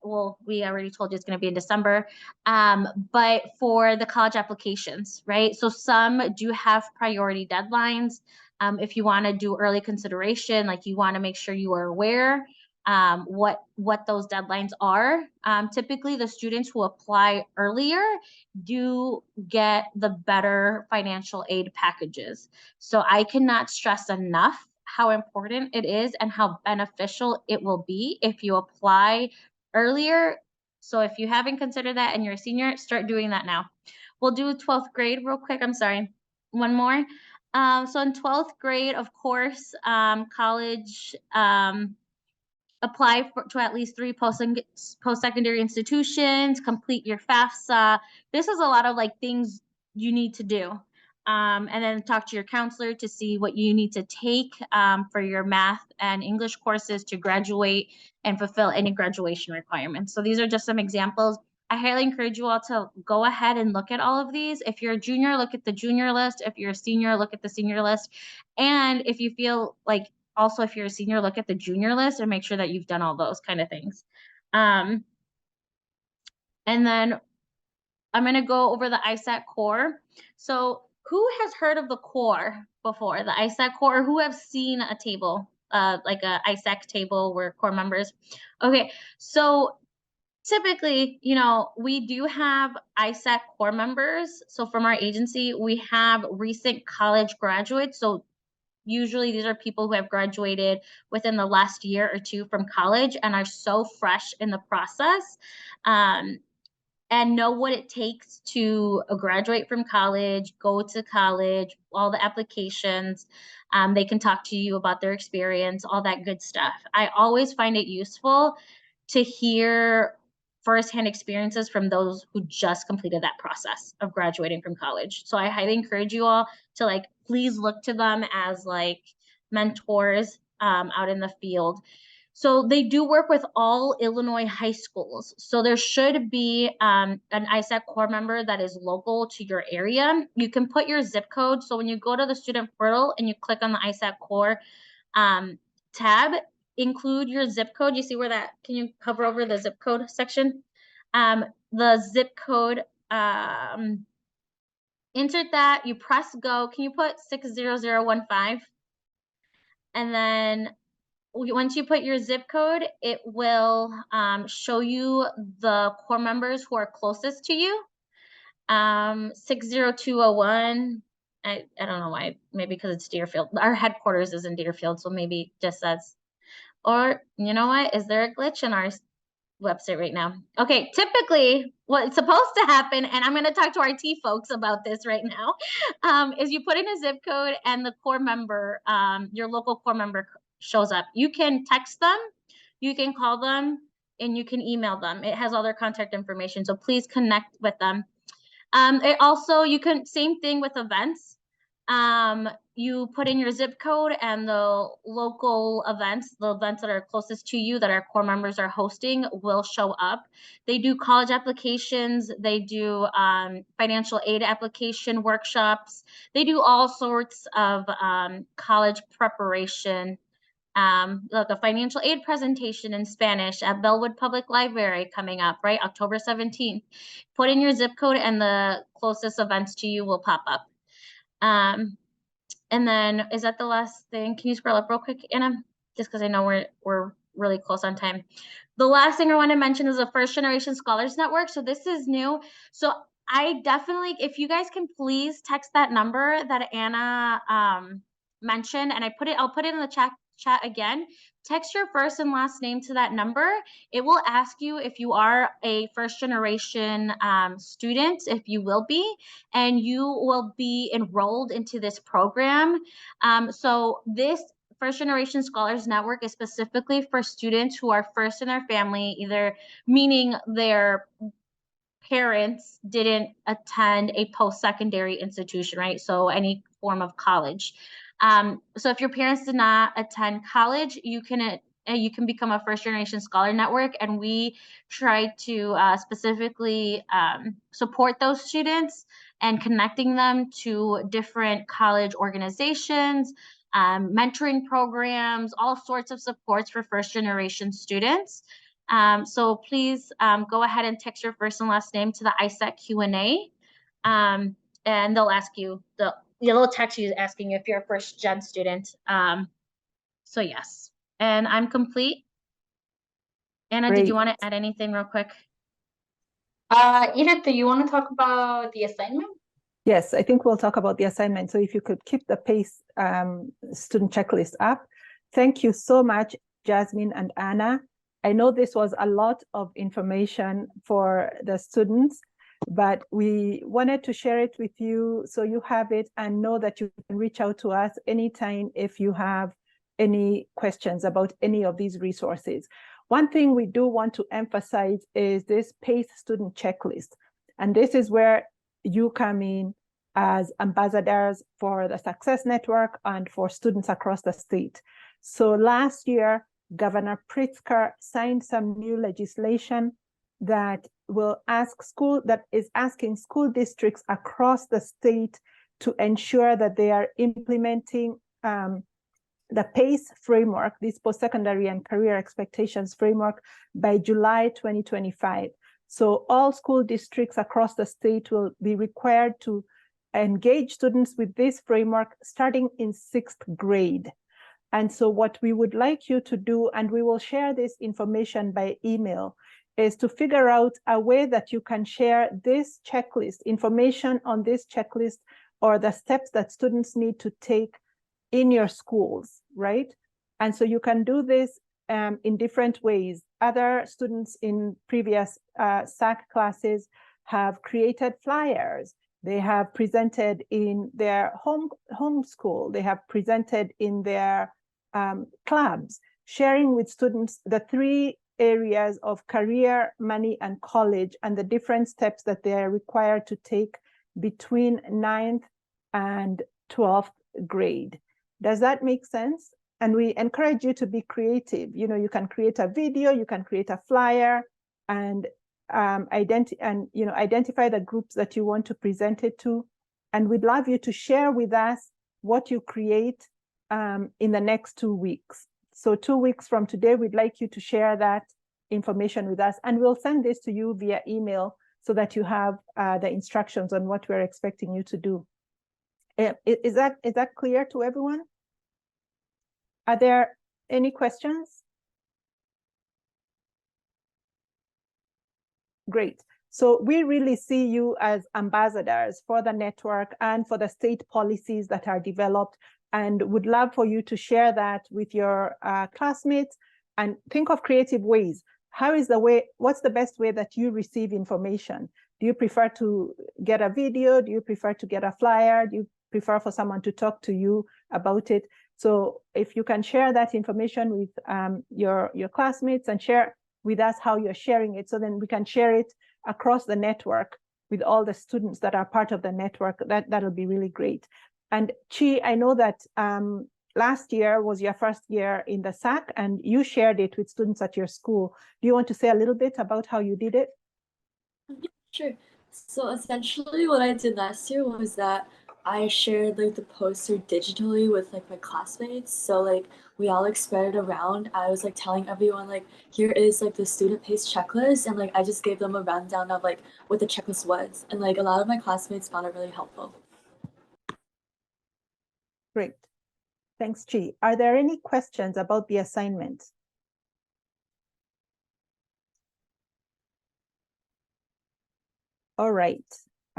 Well, we already told you it's going to be in December, but for the college applications, right? So some do have priority deadlines. If you want to do early consideration, like you want to make sure you are aware what those deadlines are. Typically, the students who apply earlier do get the better financial aid packages. So I cannot stress enough how important it is and how beneficial it will be if you apply earlier. So if you haven't considered that and you're a senior, start doing that now. We'll do 12th grade real quick. I'm sorry. One more. So in 12th grade, of course, college apply to at least 3 post-secondary institutions, complete your FAFSA. This is a lot of like things you need to do. And then talk to your counselor to see what you need to take for your math and English courses to graduate and fulfill any graduation requirements. So these are just some examples. I highly encourage you all to go ahead and look at all of these. If you're a junior, look at the junior list. If you're a senior, look at the senior list. And if you feel like, also, if you're a senior, look at the junior list and make sure that you've done all those kind of things. And then I'm going to go over the ISAC core. So who has heard of the core before, the ISAC core? Who have seen a table, like a ISAC table where core members? Okay, so typically, you know, we do have ISAC core members. So from our agency, we have recent college graduates. So usually these are people who have graduated within the last year or two from college and are so fresh in the process. And know what it takes to graduate from college, go to college, all the applications. They can talk to you about their experience, all that good stuff. I always find it useful to hear firsthand experiences from those who just completed that process of graduating from college. So I highly encourage you all to like, please look to them as like mentors out in the field. So they do work with all Illinois high schools. So there should be an ISAC core member that is local to your area. You can put your zip code. So when you go to the student portal and you click on the ISAC core tab, include your zip code. You see where that, can you hover over the zip code section? The zip code, insert that, you press go. Can you put 60015? And then once you put your zip code, it will show you the core members who are closest to you. 60201, I don't know why, maybe because it's Deerfield. Our headquarters is in Deerfield, so maybe just says, or you know what, is there a glitch in our website right now? Okay, typically what's supposed to happen, and I'm going to talk to our T folks about this right now, is you put in a zip code and the core member, your local core member shows up. You can text them, you can call them, and you can email them. It has all their contact information, so please connect with them. It also, you can, same thing with events. You put in your zip code and the local events, the events that are closest to you that our core members are hosting will show up. They do college applications. They do financial aid application workshops. They do all sorts of college preparation. Like a financial aid presentation in Spanish at Bellwood Public Library coming up, right? October 17th. Put in your zip code and the closest events to you will pop up. And then, is that the last thing? Can you scroll up real quick, Anna? Just because I know we're really close on time. The last thing I want to mention is the First Generation Scholars Network. So this is new. So I definitely, if you guys can please text that number that Anna mentioned, and I'll put it in the chat again. Text your first and last name to that number. It will ask you if you are a first generation student, if you will be, and you will be enrolled into this program. So this First Generation Scholars Network is specifically for students who are first in their family, either meaning their parents didn't attend a post-secondary institution, right? So any form of college. So if your parents did not attend college, you can become a First Generation Scholar Network, and we try to specifically support those students and connecting them to different college organizations, mentoring programs, all sorts of supports for first generation students. So please go ahead and text your first and last name to the ISAC Q&A, and they'll ask you, they'll text you asking you if you're a first gen student. So yes, and I'm complete. Anna, Great. did you want to add anything real quick? Edith, do you want to talk about the assignment? Yes, I think we'll talk about the assignment. So if you could keep the PACE student checklist up. Thank you so much, Jasmine and Anna. I know this was a lot of information for the students, but we wanted to share it with you so you have it and know that you can reach out to us anytime if you have any questions about any of these resources. One thing we do want to emphasize is this PACE student checklist. And this is where you come in as ambassadors for the Success Network and for students across the state. So last year, Governor Pritzker signed some new legislation that is asking school districts across the state to ensure that they are implementing the PACE framework, this post-secondary and career expectations framework, by July 2025. So all school districts across the state will be required to engage students with this framework starting in 6th grade. And so what we would like you to do, and we will share this information by email, is to figure out a way that you can share this checklist, information on this checklist, or the steps that students need to take in your schools, right? And so you can do this in different ways. Other students in previous SAC classes have created flyers. They have presented in their home school. They have presented in their clubs, sharing with students the 3 areas of career, money, and college, and the different steps that they are required to take between 9th and 12th grade. Does that make sense? And we encourage you to be creative. You know, you can create a video, you can create a flyer, and identify the groups that you want to present it to. And we'd love you to share with us what you create in the next 2 weeks. So 2 weeks from today, we'd like you to share that information with us, and we'll send this to you via email so that you have the instructions on what we're expecting you to do. Is that clear to everyone? Are there any questions? Great. So we really see you as ambassadors for the network and for the state policies that are developed, and would love for you to share that with your classmates and think of creative ways. What's the best way that you receive information? Do you prefer to get a video? Do you prefer to get a flyer? Do you prefer for someone to talk to you about it? So if you can share that information with your classmates and share with us how you're sharing it, so then we can share it across the network with all the students that are part of the network, that'll be really great. And Chi, I know that last year was your first year in the SAC, and you shared it with students at your school. Do you want to say a little bit about how you did it? Sure. So essentially what I did last year was that I shared like the poster digitally with like my classmates. So like we all like spread it around. I was like telling everyone like, here is like the student PACE checklist, and like I just gave them a rundown of like what the checklist was. And like a lot of my classmates found it really helpful. Great. Thanks, Chi. Are there any questions about the assignment? All right.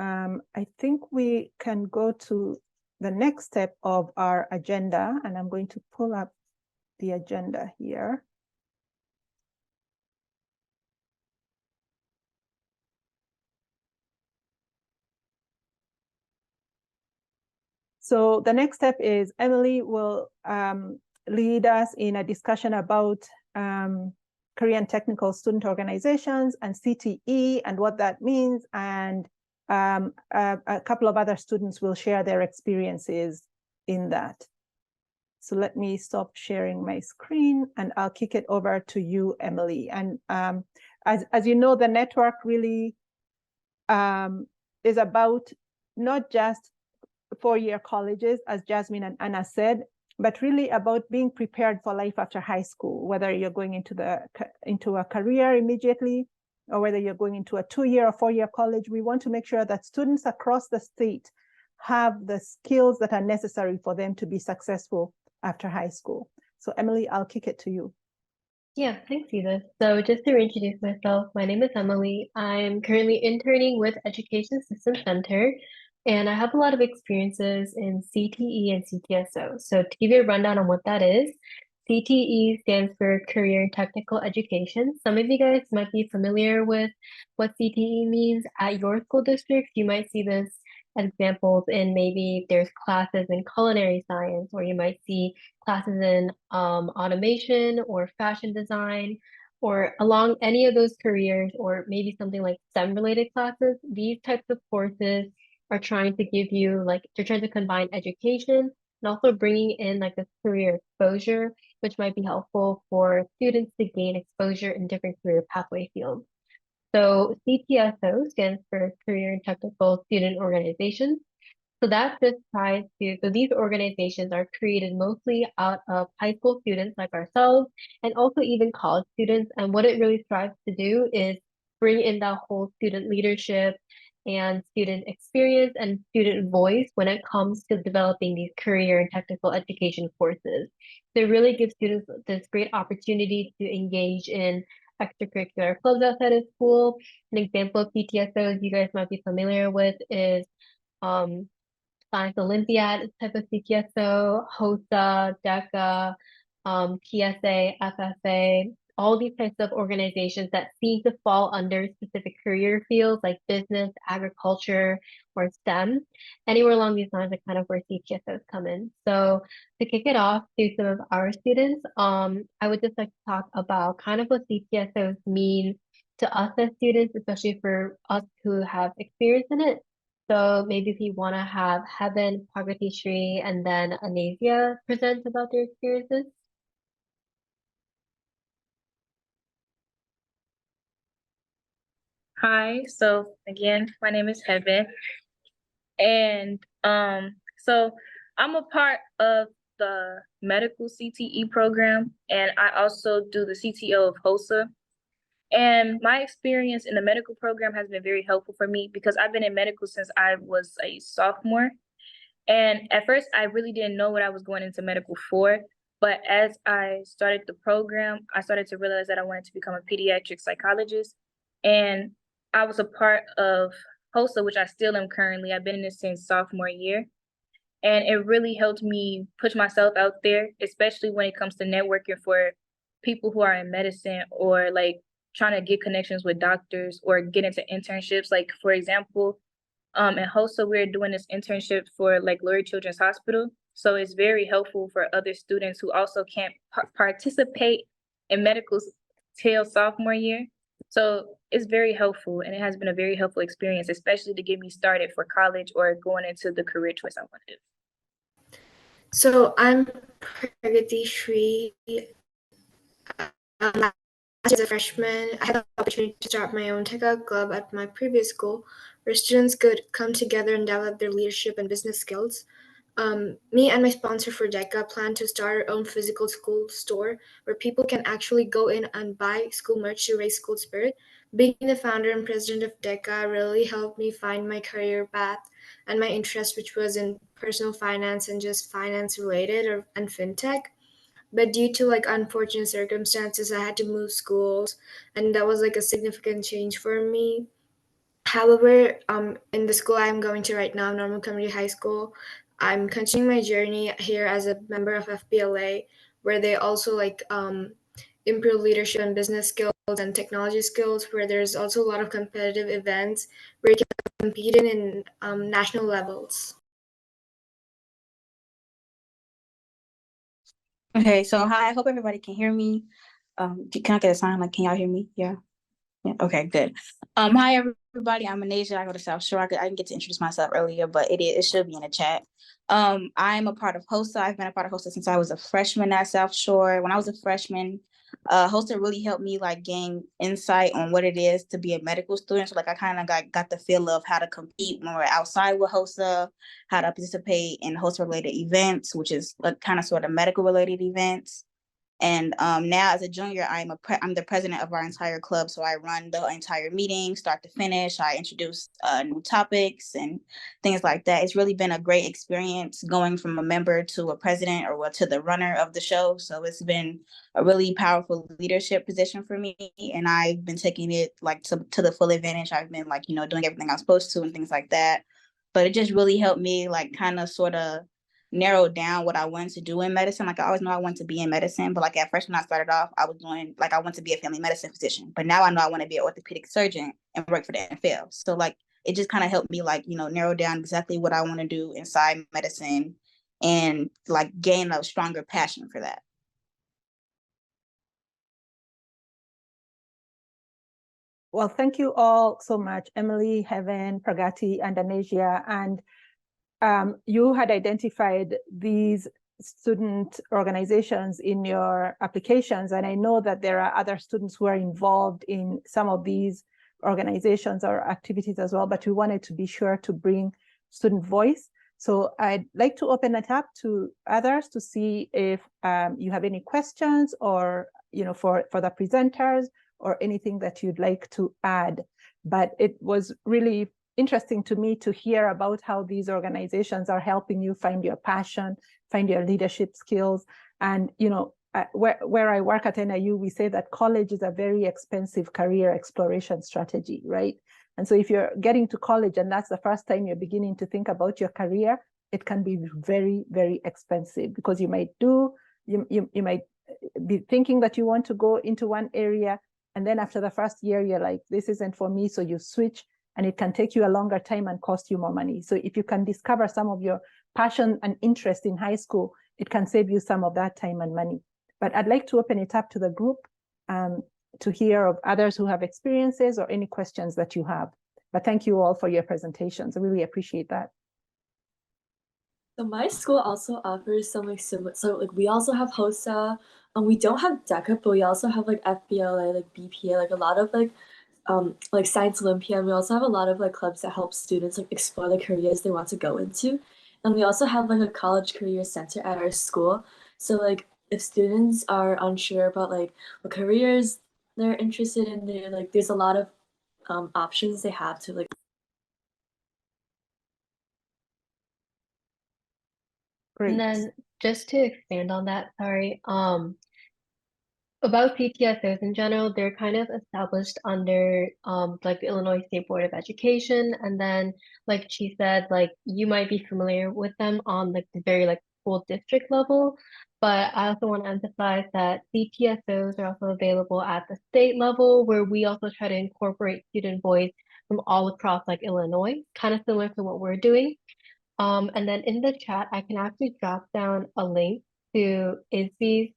I think we can go to the next step of our agenda, and I'm going to pull up the agenda here. So the next step is Emily will lead us in a discussion about career and technical student organizations and CTE and what that means, and a couple of other students will share their experiences in that. So let me stop sharing my screen and I'll kick it over to you, Emily. And as you know, the network really is about not just four-year colleges, as Jasmine and Anna said, but really about being prepared for life after high school, whether you're going into a career immediately, or whether you're going into a 2-year or 4-year college. We want to make sure that students across the state have the skills that are necessary for them to be successful after high school. So Emily, I'll kick it to you. Yeah, thanks, Edith. So just to reintroduce myself, my name is Emily. I'm currently interning with Education Systems Center, and I have a lot of experiences in CTE and CTSOs. So to give you a rundown on what that is, CTE stands for Career and Technical Education. Some of you guys might be familiar with what CTE means at your school district. You might see this examples in maybe there's classes in culinary science, or you might see classes in automation or fashion design, or along any of those careers, or maybe something like STEM related classes. These types of courses are trying to give you like, they're trying to combine education and also bringing in like this career exposure, which might be helpful for students to gain exposure in different career pathway fields. So CTSO stands for Career and Technical Student Organizations. So that just tries to, so these organizations are created mostly out of high school students like ourselves, and also even college students. And what it really strives to do is bring in that whole student leadership and student experience and student voice when it comes to developing these career and technical education courses. They really give students this great opportunity to engage in extracurricular clubs outside of school. An example of CTSOs you guys might be familiar with is Science Olympiad type of CTSO, HOSA, DECA, PSA, FFA, all these types of organizations that seem to fall under specific career fields like business, agriculture, or STEM. Anywhere along these lines are kind of where CTSOs come in. So to kick it off to some of our students, I would just like to talk about kind of what CTSOs mean to us as students, especially for us who have experience in it. So maybe if you want to have Heaven, Pragati, and then Anasia present about their experiences. Hi, so again, my name is Heaven. And so I'm a part of the medical CTE program, and I also do the CTO of HOSA. And my experience in the medical program has been very helpful for me because I've been in medical since I was a sophomore. And at first, I really didn't know what I was going into medical for. But as I started the program, I started to realize that I wanted to become a pediatric psychologist. And I was a part of HOSA, which I still am currently. I've been in this since sophomore year. And it really helped me push myself out there, especially when it comes to networking for people who are in medicine or like trying to get connections with doctors or get into internships. Like, for example, in HOSA, we're doing this internship for like Lurie Children's Hospital. So it's very helpful for other students who also can't participate in medical till sophomore year. So it's very helpful, and it has been a very helpful experience, especially to get me started for college or going into the career choice I wanted. So I'm Pragati Shri. As a freshman, I had the opportunity to start my own tech club at my previous school, where students could come together and develop their leadership and business skills. Me and my sponsor for DECA plan to start our own physical school store where people can actually go in and buy school merch to raise school spirit. Being the founder and president of DECA really helped me find my career path and my interest, which was in personal finance and just finance related and fintech. But due to like unfortunate circumstances, I had to move schools, and that was like a significant change for me. However, in the school I'm going to right now, Normal Community High School, I'm continuing my journey here as a member of FBLA, where they also like improve leadership and business skills and technology skills, where there's also a lot of competitive events where you can compete in national levels. Okay, so hi, I hope everybody can hear me. Can I get a sign? Like, can y'all hear me? Yeah. Yeah. Okay, good. Hi everybody. I'm Anasia. I go to South Shore. I didn't get to introduce myself earlier, but it should be in the chat. I'm a part of HOSA. I've been a part of HOSA since I was a freshman at South Shore. When I was a freshman, HOSA really helped me like gain insight on what it is to be a medical student. So like I kind of got the feel of how to compete when we're outside with HOSA, how to participate in HOSA related events, which is like kind of sort of medical related events. And now as a junior, I'm the president of our entire club. So I run the entire meeting, start to finish. I introduce new topics and things like that. It's really been a great experience going from a member to a president or to the runner of the show. So it's been a really powerful leadership position for me. And I've been taking it like to the full advantage. I've been like, doing everything I'm supposed to and things like that. But it just really helped me like kind of sort of narrowed down what I wanted to do in medicine. Like I always know I wanted to be in medicine, but like at first when I started off, I was doing I want to be a family medicine physician. But now I know I want to be an orthopedic surgeon and work for the NFL. So like it just kind of helped me like, narrow down exactly what I want to do inside medicine and like gain a stronger passion for that. Well, thank you all so much, Emily, Heaven, Pragati, and Anasia. And you had identified these student organizations in your applications, and I know that there are other students who are involved in some of these organizations or activities as well, but we wanted to be sure to bring student voice. So I'd like to open it up to others to see if you have any questions or, for the presenters or anything that you'd like to add. But it was really interesting to me to hear about how these organizations are helping you find your passion, find your leadership skills. And, where I work at NIU, we say that college is a very expensive career exploration strategy, right? And so if you're getting to college and that's the first time you're beginning to think about your career, it can be very, very expensive because you might be thinking that you want to go into one area. And then after the first year, you're like, this isn't for me. So you switch, and it can take you a longer time and cost you more money. So if you can discover some of your passion and interest in high school, it can save you some of that time and money. But I'd like to open it up to the group to hear of others who have experiences or any questions that you have. But thank you all for your presentations. I really appreciate that. So my school also offers some like similar, so like we also have HOSA, we don't have DECA, but we also have like FBLA, like BPA, like a lot of like Science Olympia. And we also have a lot of like clubs that help students like explore the careers they want to go into. And we also have like a college career center at our school. So like if students are unsure about like what careers they're interested in, there's a lot of options they have to like. Great. And then just to expand on that, sorry, about CTSOs in general, they're kind of established under like the Illinois State Board of Education. And then like she said, like you might be familiar with them on like the very like school district level. But I also want to emphasize that CTSOs are also available at the state level, where we also try to incorporate student voice from all across like Illinois, kind of similar to what we're doing. And then in the chat, I can actually drop down a link to ISB's,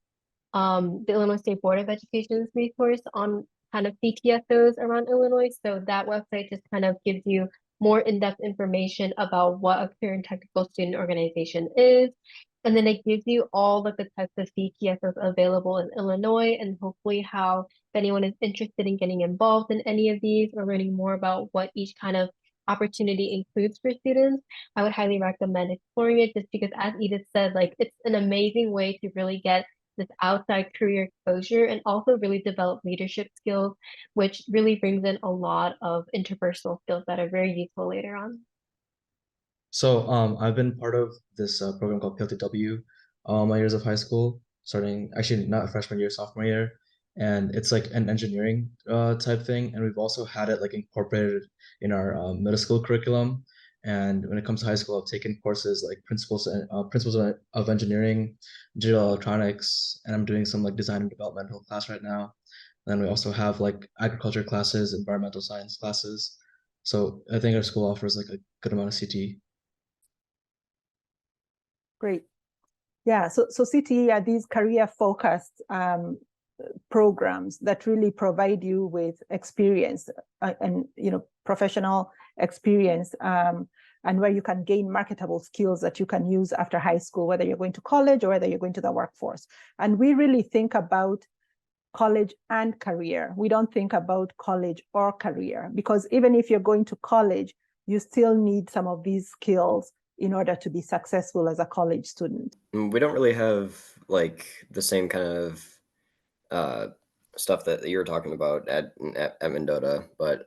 the Illinois State Board of Education's resource on kind of CTSOs around Illinois. So that website just kind of gives you more in-depth information about what a career and technical student organization is. And then it gives you all of the types of CTSOs available in Illinois, and hopefully how, if anyone is interested in getting involved in any of these or learning more about what each kind of opportunity includes for students, I would highly recommend exploring it, just because as Edith said, like it's an amazing way to really get this outside career exposure and also really develop leadership skills, which really brings in a lot of interpersonal skills that are very useful later on. So I've been part of this program called PLTW all my years of high school, starting actually not freshman year, sophomore year. And it's like an engineering type thing. And we've also had it like incorporated in our middle school curriculum. And when it comes to high school, I've taken courses like principles of engineering, digital electronics, and I'm doing some like design and developmental class right now. Then we also have like agriculture classes, environmental science classes. So I think our school offers like a good amount of CTE. Great. Yeah, so CTE are these career-focused programs that really provide you with experience and professional experience, and where you can gain marketable skills that you can use after high school, whether you're going to college or whether you're going to the workforce. And we really think about college and career. We don't think about college or career, because even if you're going to college, you still need some of these skills in order to be successful as a college student. We don't really have like the same kind of stuff that you were talking about at Mendota, but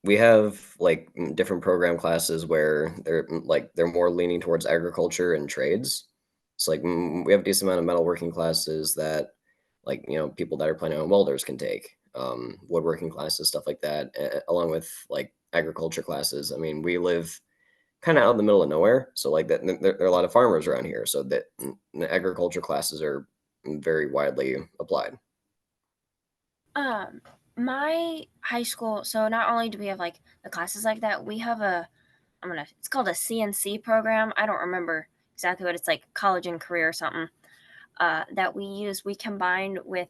we have like different program classes where they're more leaning towards agriculture and trades. It's like we have a decent amount of metalworking classes that like people that are planning on welders can take, woodworking classes, stuff like that, along with like agriculture classes. I mean, we live kind of out in the middle of nowhere, so like that there are a lot of farmers around here, so that the agriculture classes are very widely applied. My high school, so not only do we have like the classes like that, we have it's called a CNC program. I don't remember exactly what it's like, college and career or something, that we use. We combined with,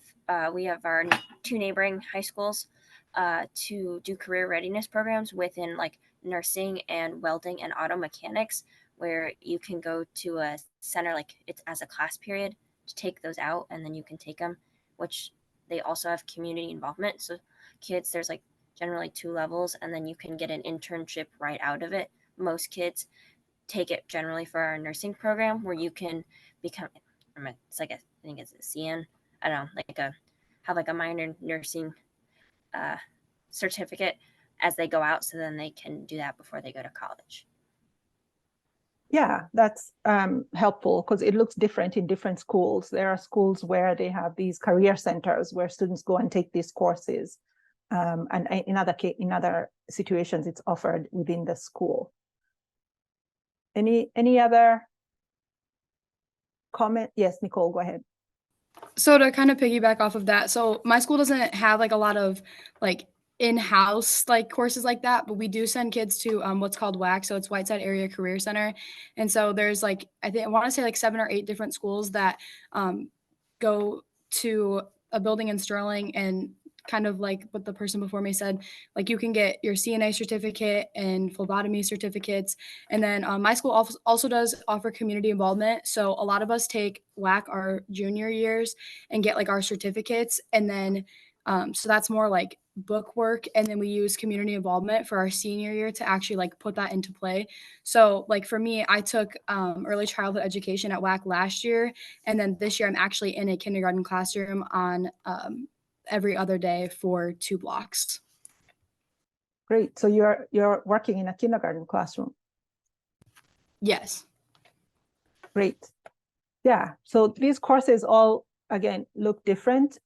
we have our 2 neighboring high schools to do career readiness programs within like nursing and welding and auto mechanics, where you can go to a center, like it's as a class period to take those out, and then you can take them, which they also have community involvement. So kids, there's like generally 2 levels, and then you can get an internship right out of it. Most kids take it generally for our nursing program, where you can become, it's like I think it's a CN, I don't know, like have like a minor nursing certificate as they go out, so then they can do that before they go to college. Yeah, that's helpful because it looks different in different schools. There are schools where they have these career centers where students go and take these courses. And in other situations, it's offered within the school. Any other comment? Yes, Nicole, go ahead. So to kind of piggyback off of that, so my school doesn't have like a lot of like in-house like courses like that, but we do send kids to what's called WAC, so it's Whiteside Area Career Center. And so there's like, I want to say like 7 or 8 different schools that go to a building in Sterling, and kind of like what the person before me said, like you can get your CNA certificate and phlebotomy certificates. And then my school also does offer community involvement. So a lot of us take WAC our junior years and get like our certificates. And then so that's more like book work, and then we use community involvement for our senior year to actually like put that into play. So like for me, I took early childhood education at WAC last year, and then this year I'm actually in a kindergarten classroom on every other day for 2 blocks. Great. So you're working in a kindergarten classroom. Yes. Great. Yeah. So these courses all, again, look different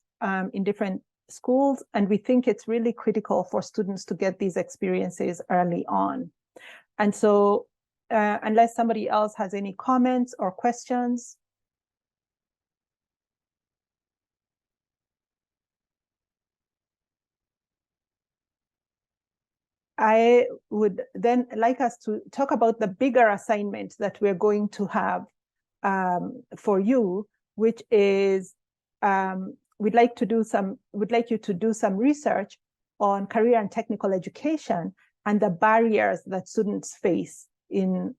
in different schools, and we think it's really critical for students to get these experiences early on. And so unless somebody else has any comments or questions. I would then like us to talk about the bigger assignment that we're going to have for you, which is we'd like you to do some research on career and technical education and the barriers that students face in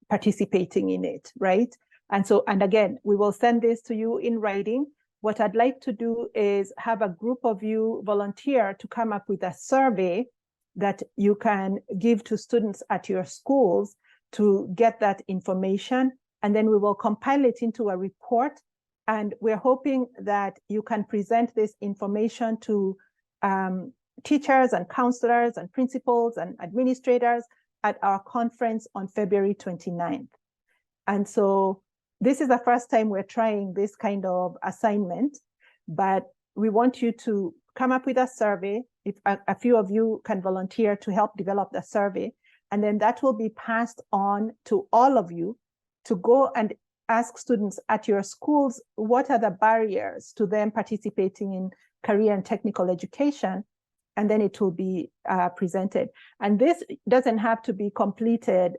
participating in it, right? And again, we will send this to you in writing. What I'd like to do is have a group of you volunteer to come up with a survey that you can give to students at your schools to get that information. And then we will compile it into a report. And we're hoping that you can present this information to teachers and counselors and principals and administrators at our conference on February 29th. And so this is the first time we're trying this kind of assignment, but we want you to come up with a survey. If a few of you can volunteer to help develop the survey, and then that will be passed on to all of you to go and ask students at your schools, what are the barriers to them participating in career and technical education? And then it will be presented. And this doesn't have to be completed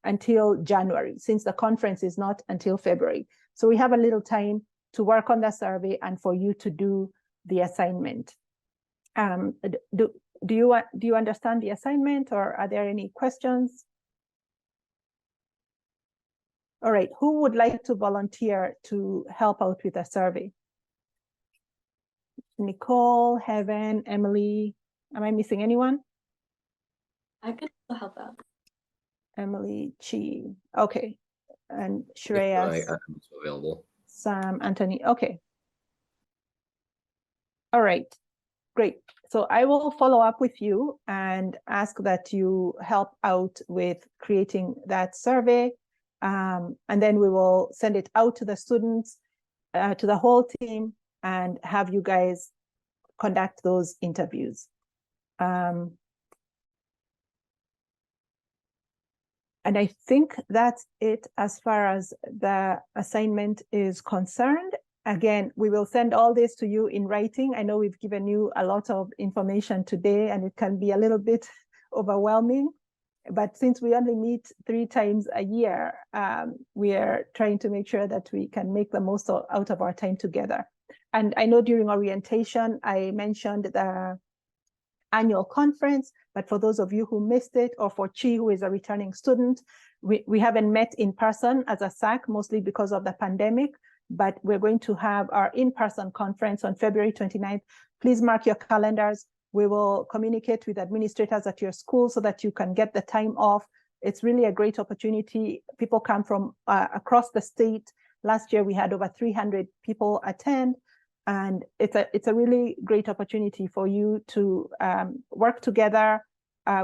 until January, since the conference is not until February. So we have a little time to work on the survey and for you to do the assignment. Do you understand the assignment, or are there any questions? All right, who would like to volunteer to help out with the survey? Nicole, Heaven, Emily. Am I missing anyone? I could help out. Emily, Chi. Okay. And Shreya. I'm available. Sam, Anthony. Okay. All right. Great. So I will follow up with you and ask that you help out with creating that survey. And then we will send it out to the students, to the whole team, and have you guys conduct those interviews. And I think that's it as far as the assignment is concerned. Again, we will send all this to you in writing. I know we've given you a lot of information today, and it can be a little bit overwhelming. But since we only meet 3 times a year, we are trying to make sure that we can make the most out of our time together. And I know during orientation, I mentioned the annual conference, but for those of you who missed it, or for Chi, who is a returning student, we haven't met in person as a SAC, mostly because of the pandemic, but we're going to have our in-person conference on February 29th. Please mark your calendars. We will communicate with administrators at your school so that you can get the time off. It's really a great opportunity. People come from across the state. Last year, we had over 300 people attend. And it's a really great opportunity for you to work together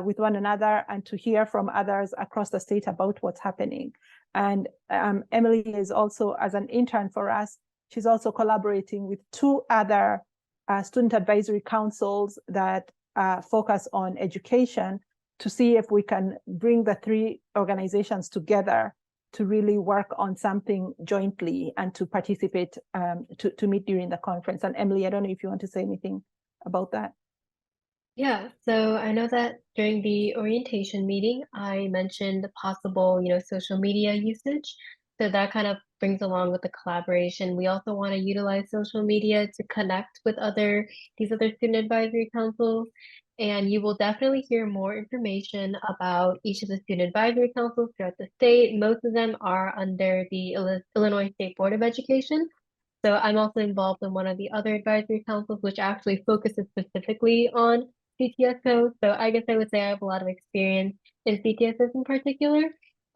with one another and to hear from others across the state about what's happening. And Emily is also, as an intern for us, she's also collaborating with 2 other student advisory councils that focus on education to see if we can bring the 3 organizations together to really work on something jointly and to participate, to meet during the conference. And Emily, I don't know if you want to say anything about that. Yeah, so I know that during the orientation meeting, I mentioned the possible, social media usage. So that kind of brings along with the collaboration. We also want to utilize social media to connect with these other student advisory councils. And you will definitely hear more information about each of the student advisory councils throughout the state. Most of them are under the Illinois State Board of Education. So I'm also involved in one of the other advisory councils, which actually focuses specifically on CTSOs. So I guess I would say I have a lot of experience in CTSOs in particular,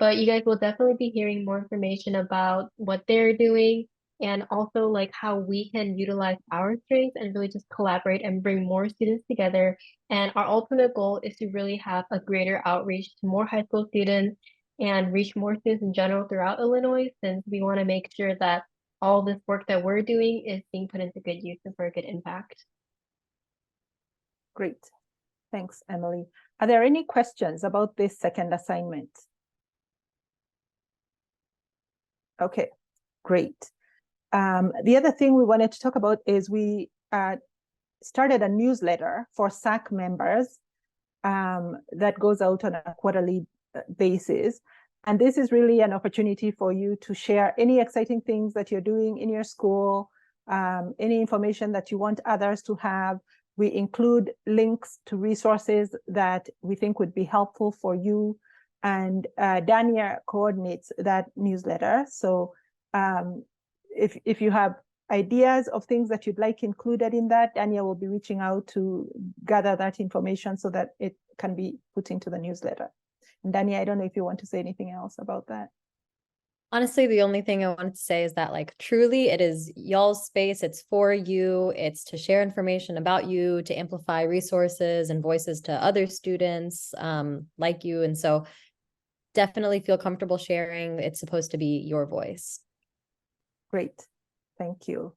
but you guys will definitely be hearing more information about what they're doing and also like how we can utilize our strengths and really just collaborate and bring more students together. And our ultimate goal is to really have a greater outreach to more high school students and reach more students in general throughout Illinois, since we want to make sure that all this work that we're doing is being put into good use and for a good impact. Great. Thanks, Emily. Are there any questions about this second assignment? Okay, great. The other thing we wanted to talk about is we started a newsletter for SAC members that goes out on a quarterly basis. And this is really an opportunity for you to share any exciting things that you're doing in your school, any information that you want others to have. We include links to resources that we think would be helpful for you. And Dania coordinates that newsletter. So if you have ideas of things that you'd like included in that, Dania will be reaching out to gather that information so that it can be put into the newsletter. And Dania, I don't know if you want to say anything else about that. Honestly, the only thing I wanted to say is that, like, truly it is y'all's space. It's for you. It's to share information about you, to amplify resources and voices to other students like you. And so definitely feel comfortable sharing. It's supposed to be your voice. Great. Thank you.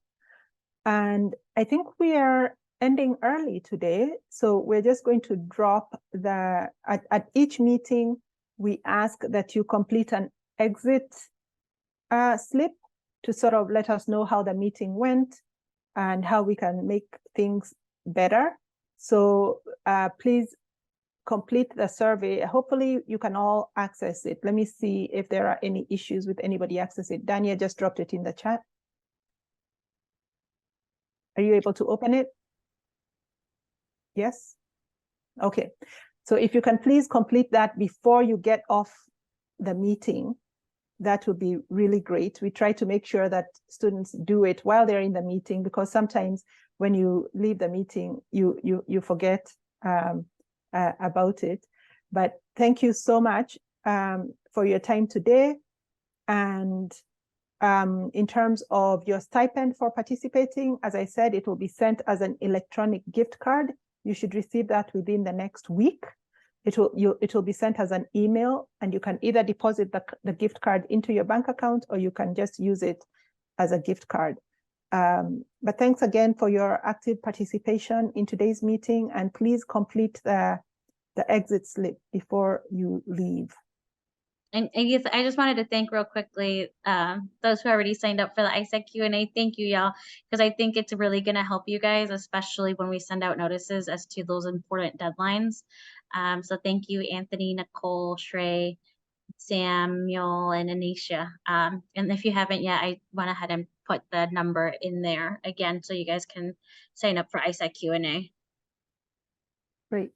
And I think we are ending early today. So we're just going to drop at each meeting, we ask that you complete an exit slip to sort of let us know how the meeting went and how we can make things better. So please complete the survey. Hopefully you can all access it. Let me see if there are any issues with anybody access it. Dania just dropped it in the chat. Are you able to open it? Yes? Okay. So if you can please complete that before you get off the meeting, that would be really great. We try to make sure that students do it while they're in the meeting, because sometimes when you leave the meeting, you forget about it. But thank you so much for your time today. And in terms of your stipend for participating, as I said, it will be sent as an electronic gift card. You should receive that within the next week. It will be sent as an email, and you can either deposit the gift card into your bank account, or you can just use it as a gift card. But thanks again for your active participation in today's meeting, and please complete the exit slip before you leave. And I guess I just wanted to thank real quickly those who already signed up for the ISAC Q&A. Thank you, y'all, because I think it's really going to help you guys, especially when we send out notices as to those important deadlines. So thank you, Anthony, Nicole, Shrey, Samuel, and Anisha. And if you haven't yet, I went ahead and put the number in there again so you guys can sign up for ISAC Q&A. Great.